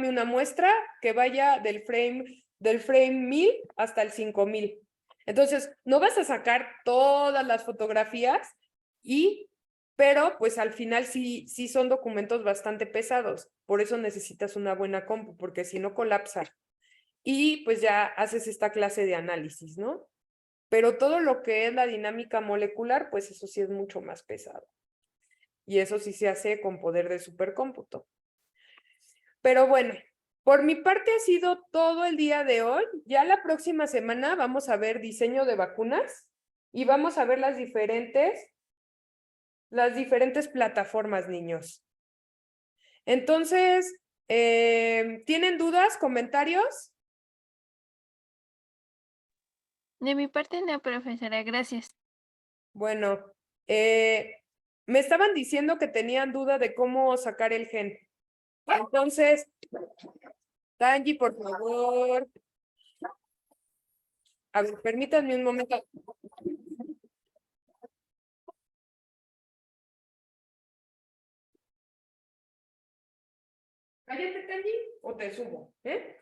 una muestra que vaya del frame 1000 hasta el 5000. Entonces, no vas a sacar todas las fotografías y pero pues al final sí son documentos bastante pesados, por eso necesitas una buena compu, porque si no colapsa. Y pues ya haces esta clase de análisis, ¿no? Pero todo lo que es la dinámica molecular, pues eso sí es mucho más pesado. Y eso sí se hace con poder de supercómputo. Pero bueno, por mi parte ha sido todo el día de hoy. Ya la próxima semana vamos a ver diseño de vacunas y vamos a ver las diferentes plataformas, niños. Entonces, ¿tienen dudas, comentarios? De mi parte no, profesora, gracias. Bueno, me estaban diciendo que tenían duda de cómo sacar el gen. Entonces, Tangi, por favor. A ver, permítanme un momento. Cállate, Tangi, o te subo, ¿eh?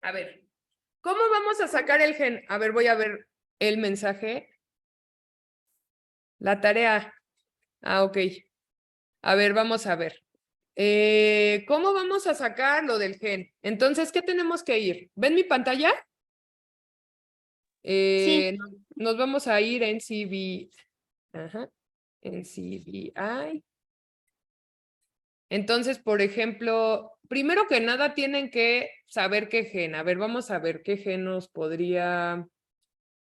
A ver, ¿cómo vamos a sacar el gen? A ver, voy a ver el mensaje. La tarea. Ah, ok. A ver, vamos a ver. ¿Cómo vamos a sacar lo del gen? Entonces, ¿qué tenemos que ir? ¿Ven mi pantalla? Sí, Nos vamos a ir en CB. Ajá. En CBI. Entonces, por ejemplo, primero que nada tienen que saber qué gen. A ver, vamos a ver qué gen nos podría.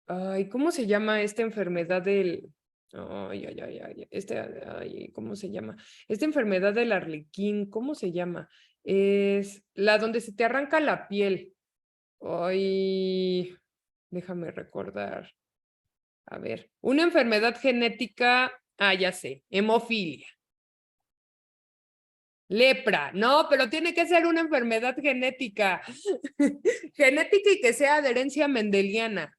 Ay, ¿cómo se llama esta enfermedad del. Ay, ¿cómo se llama? Esta enfermedad del arlequín, ¿cómo se llama? Es la donde se te arranca la piel. Ay, déjame recordar. A ver, una enfermedad genética. Ah, ya sé, hemofilia. Lepra, no, pero tiene que ser una enfermedad genética. Genética y que sea de herencia mendeliana.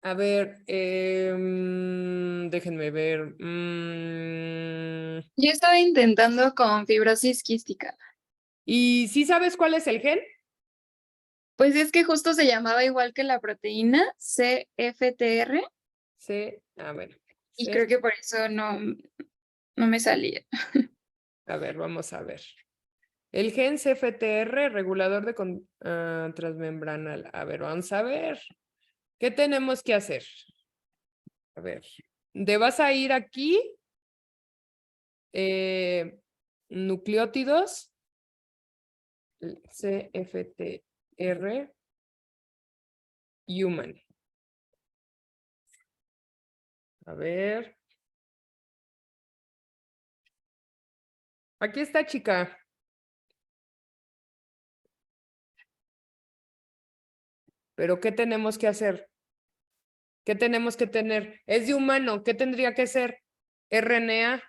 A ver, déjenme ver. Yo estaba intentando con fibrosis quística. ¿Y sí sabes cuál es el gen? Pues es que justo se llamaba igual que la proteína, CFTR, Sí, a ver. y Sí. creo que por eso no me salía. A ver, vamos a ver. El gen CFTR, regulador de transmembranal. A ver, vamos a ver. ¿Qué tenemos que hacer? A ver, te vas a ir aquí, nucleótidos, CFTR, human. A ver. Aquí está, chica. Pero ¿qué tenemos que hacer? ¿Qué tenemos que tener? Es de humano. ¿Qué tendría que ser? RNA.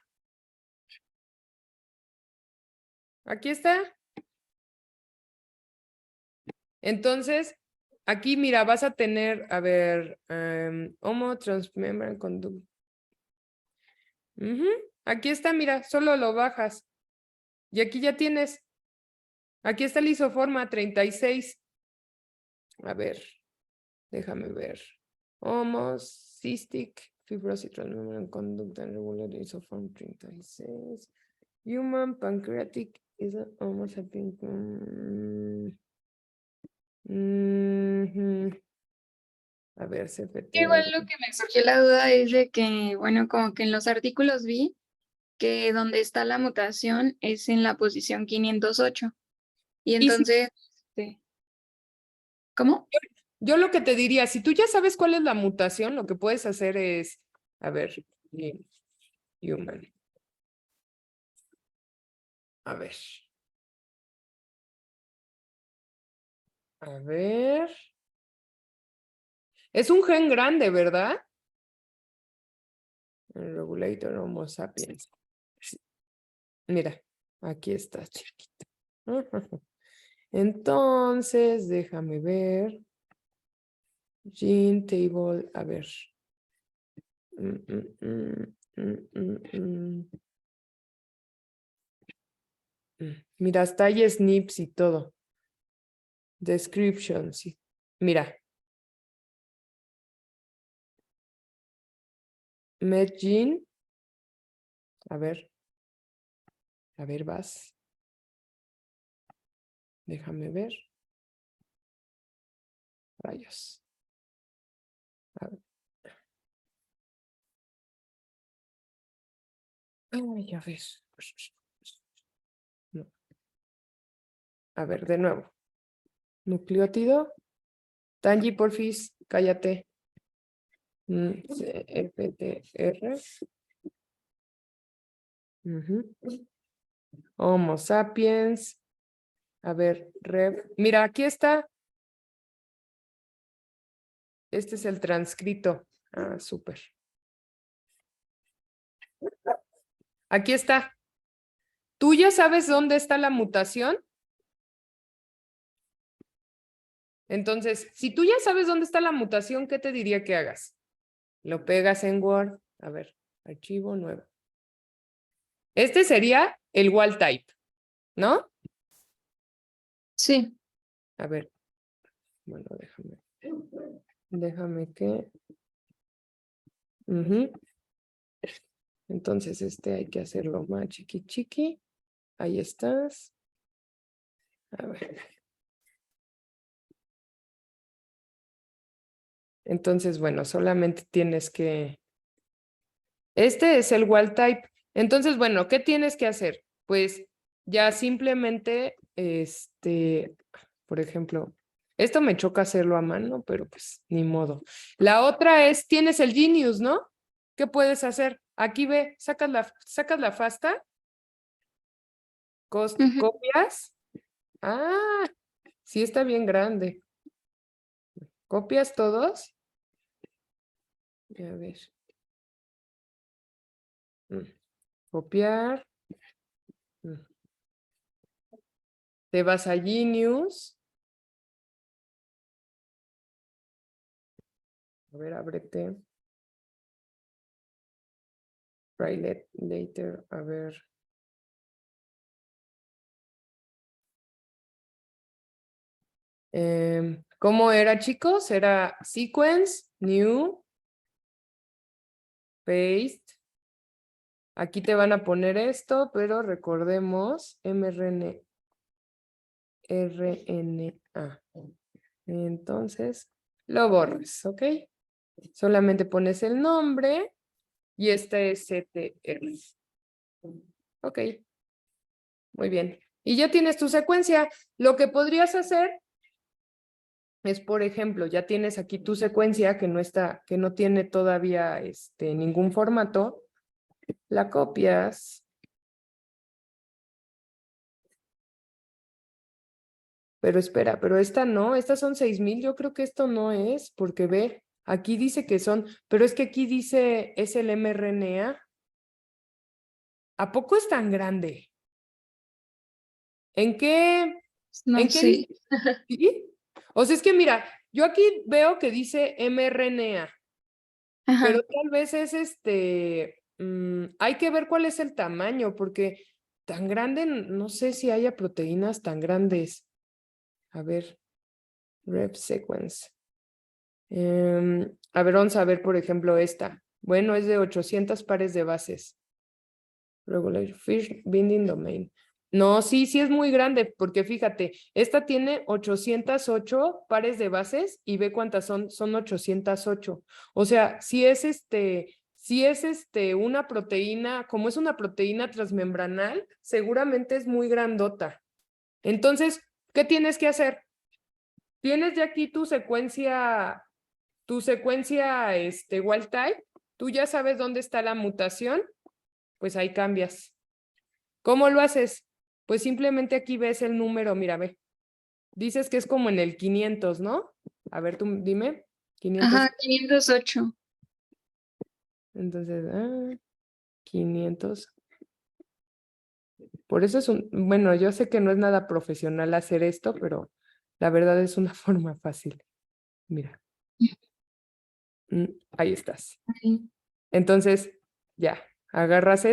Aquí está. Entonces, aquí, mira, vas a tener, a ver, homo transmembrane conduct. Aquí está, mira, solo lo bajas. Y aquí ya tienes. Aquí está el isoforma 36. A ver, déjame ver. Homo cystic fibrosis transmembrane conduct and regular isoform 36. Human pancreatic is a Homo sapiens. A ver, Igual CFTR. lo que me surgió la duda es de que, bueno, como que en los artículos vi que donde está la mutación es en la posición 508. Y Y si entonces, este, ¿cómo? yo lo que te diría, si tú ya sabes cuál es la mutación, lo que puedes hacer es, a ver, human. A ver. A ver. Es un gen grande, ¿verdad? El regulator Homo sapiens. Mira, aquí está, chiquito. Entonces, déjame ver. Gene table, a ver. Mm, mm, mm, mm, mm, mm. Mira, hasta hay snips y todo. Description, sí. Mira. Medgene. A ver, vas. Déjame ver. Rayos. A ver. Ay, a ver. No. A ver, de nuevo. Nucleótido. Tangi, porfis, cállate. FTR. Homo sapiens. A ver, mira, aquí está. Este es el transcrito. Ah, súper. Aquí está. ¿Tú ya sabes dónde está la mutación? Entonces, si tú ya sabes dónde está la mutación, ¿qué te diría que hagas? Lo pegas en Word. A ver, archivo nuevo. Este sería el wild type, ¿no? Sí. A ver. Bueno, déjame que... Entonces, este hay que hacerlo más chiqui. Ahí estás. A ver. Entonces, bueno, solamente tienes que... Este es el wild type. Entonces, bueno, ¿qué tienes que hacer? Pues ya simplemente, por ejemplo, esto me choca hacerlo a mano, pero pues ni modo. La otra es, tienes el Genius, ¿no? ¿Qué puedes hacer? Aquí ve, sacas la FASTA, copias. Ah, sí está bien grande. ¿Copias todos? A ver. Copiar. Te vas a Genius. A ver, ábrete. Try later. A ver. ¿Cómo era, chicos? Era sequence, new, paste. Aquí te van a poner esto, pero recordemos mRNA. Entonces, lo borras, ¿ok? Solamente pones el nombre y este es CTR. Ok, muy bien. Y ya tienes tu secuencia. Lo que podrías hacer es, por ejemplo, ya tienes aquí tu secuencia que no tiene todavía ningún formato. La copias. Pero espera, pero esta no, estas son 6,000. Yo creo que esto no es, porque ve, aquí dice que son, pero es que aquí dice es el mRNA. ¿A poco es tan grande? ¿En qué? No ¿En qué sé. ¿Sí? O sea, es que mira, yo aquí veo que dice mRNA, Ajá. pero tal vez es hay que ver cuál es el tamaño, porque tan grande, no sé si haya proteínas tan grandes. A ver, rep sequence. A ver, vamos a ver, por ejemplo, esta. Bueno, es de 800 pares de bases. Regular Fish Binding Domain. No, sí es muy grande, porque fíjate, esta tiene 808 pares de bases y ve cuántas son 808. O sea, si es una proteína, como es una proteína transmembranal, seguramente es muy grandota. Entonces, ¿qué tienes que hacer? Tienes ya aquí tu secuencia wild type, tú ya sabes dónde está la mutación, pues ahí cambias. ¿Cómo lo haces? Pues simplemente aquí ves el número, mira, ve. Dices que es como en el 500, ¿no? A ver, tú dime. 500. Ajá, 508. Entonces, 500. Por eso bueno, yo sé que no es nada profesional hacer esto, pero la verdad es una forma fácil. Mira. Ahí estás. Entonces, ya, agarras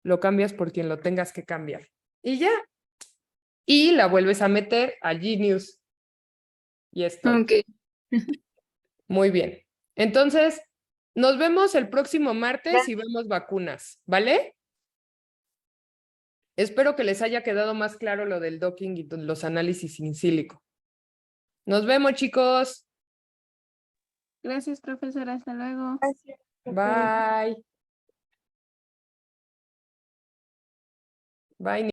lo cambias por quien lo tengas que cambiar. Y ya. Y la vuelves a meter a Genius. Y estoy. Ok. Muy bien. Entonces, nos vemos el próximo martes y vemos vacunas, ¿vale? Espero que les haya quedado más claro lo del docking y los análisis in sílico. Nos vemos, chicos. Gracias, profesora. Hasta luego. Bye. Bye.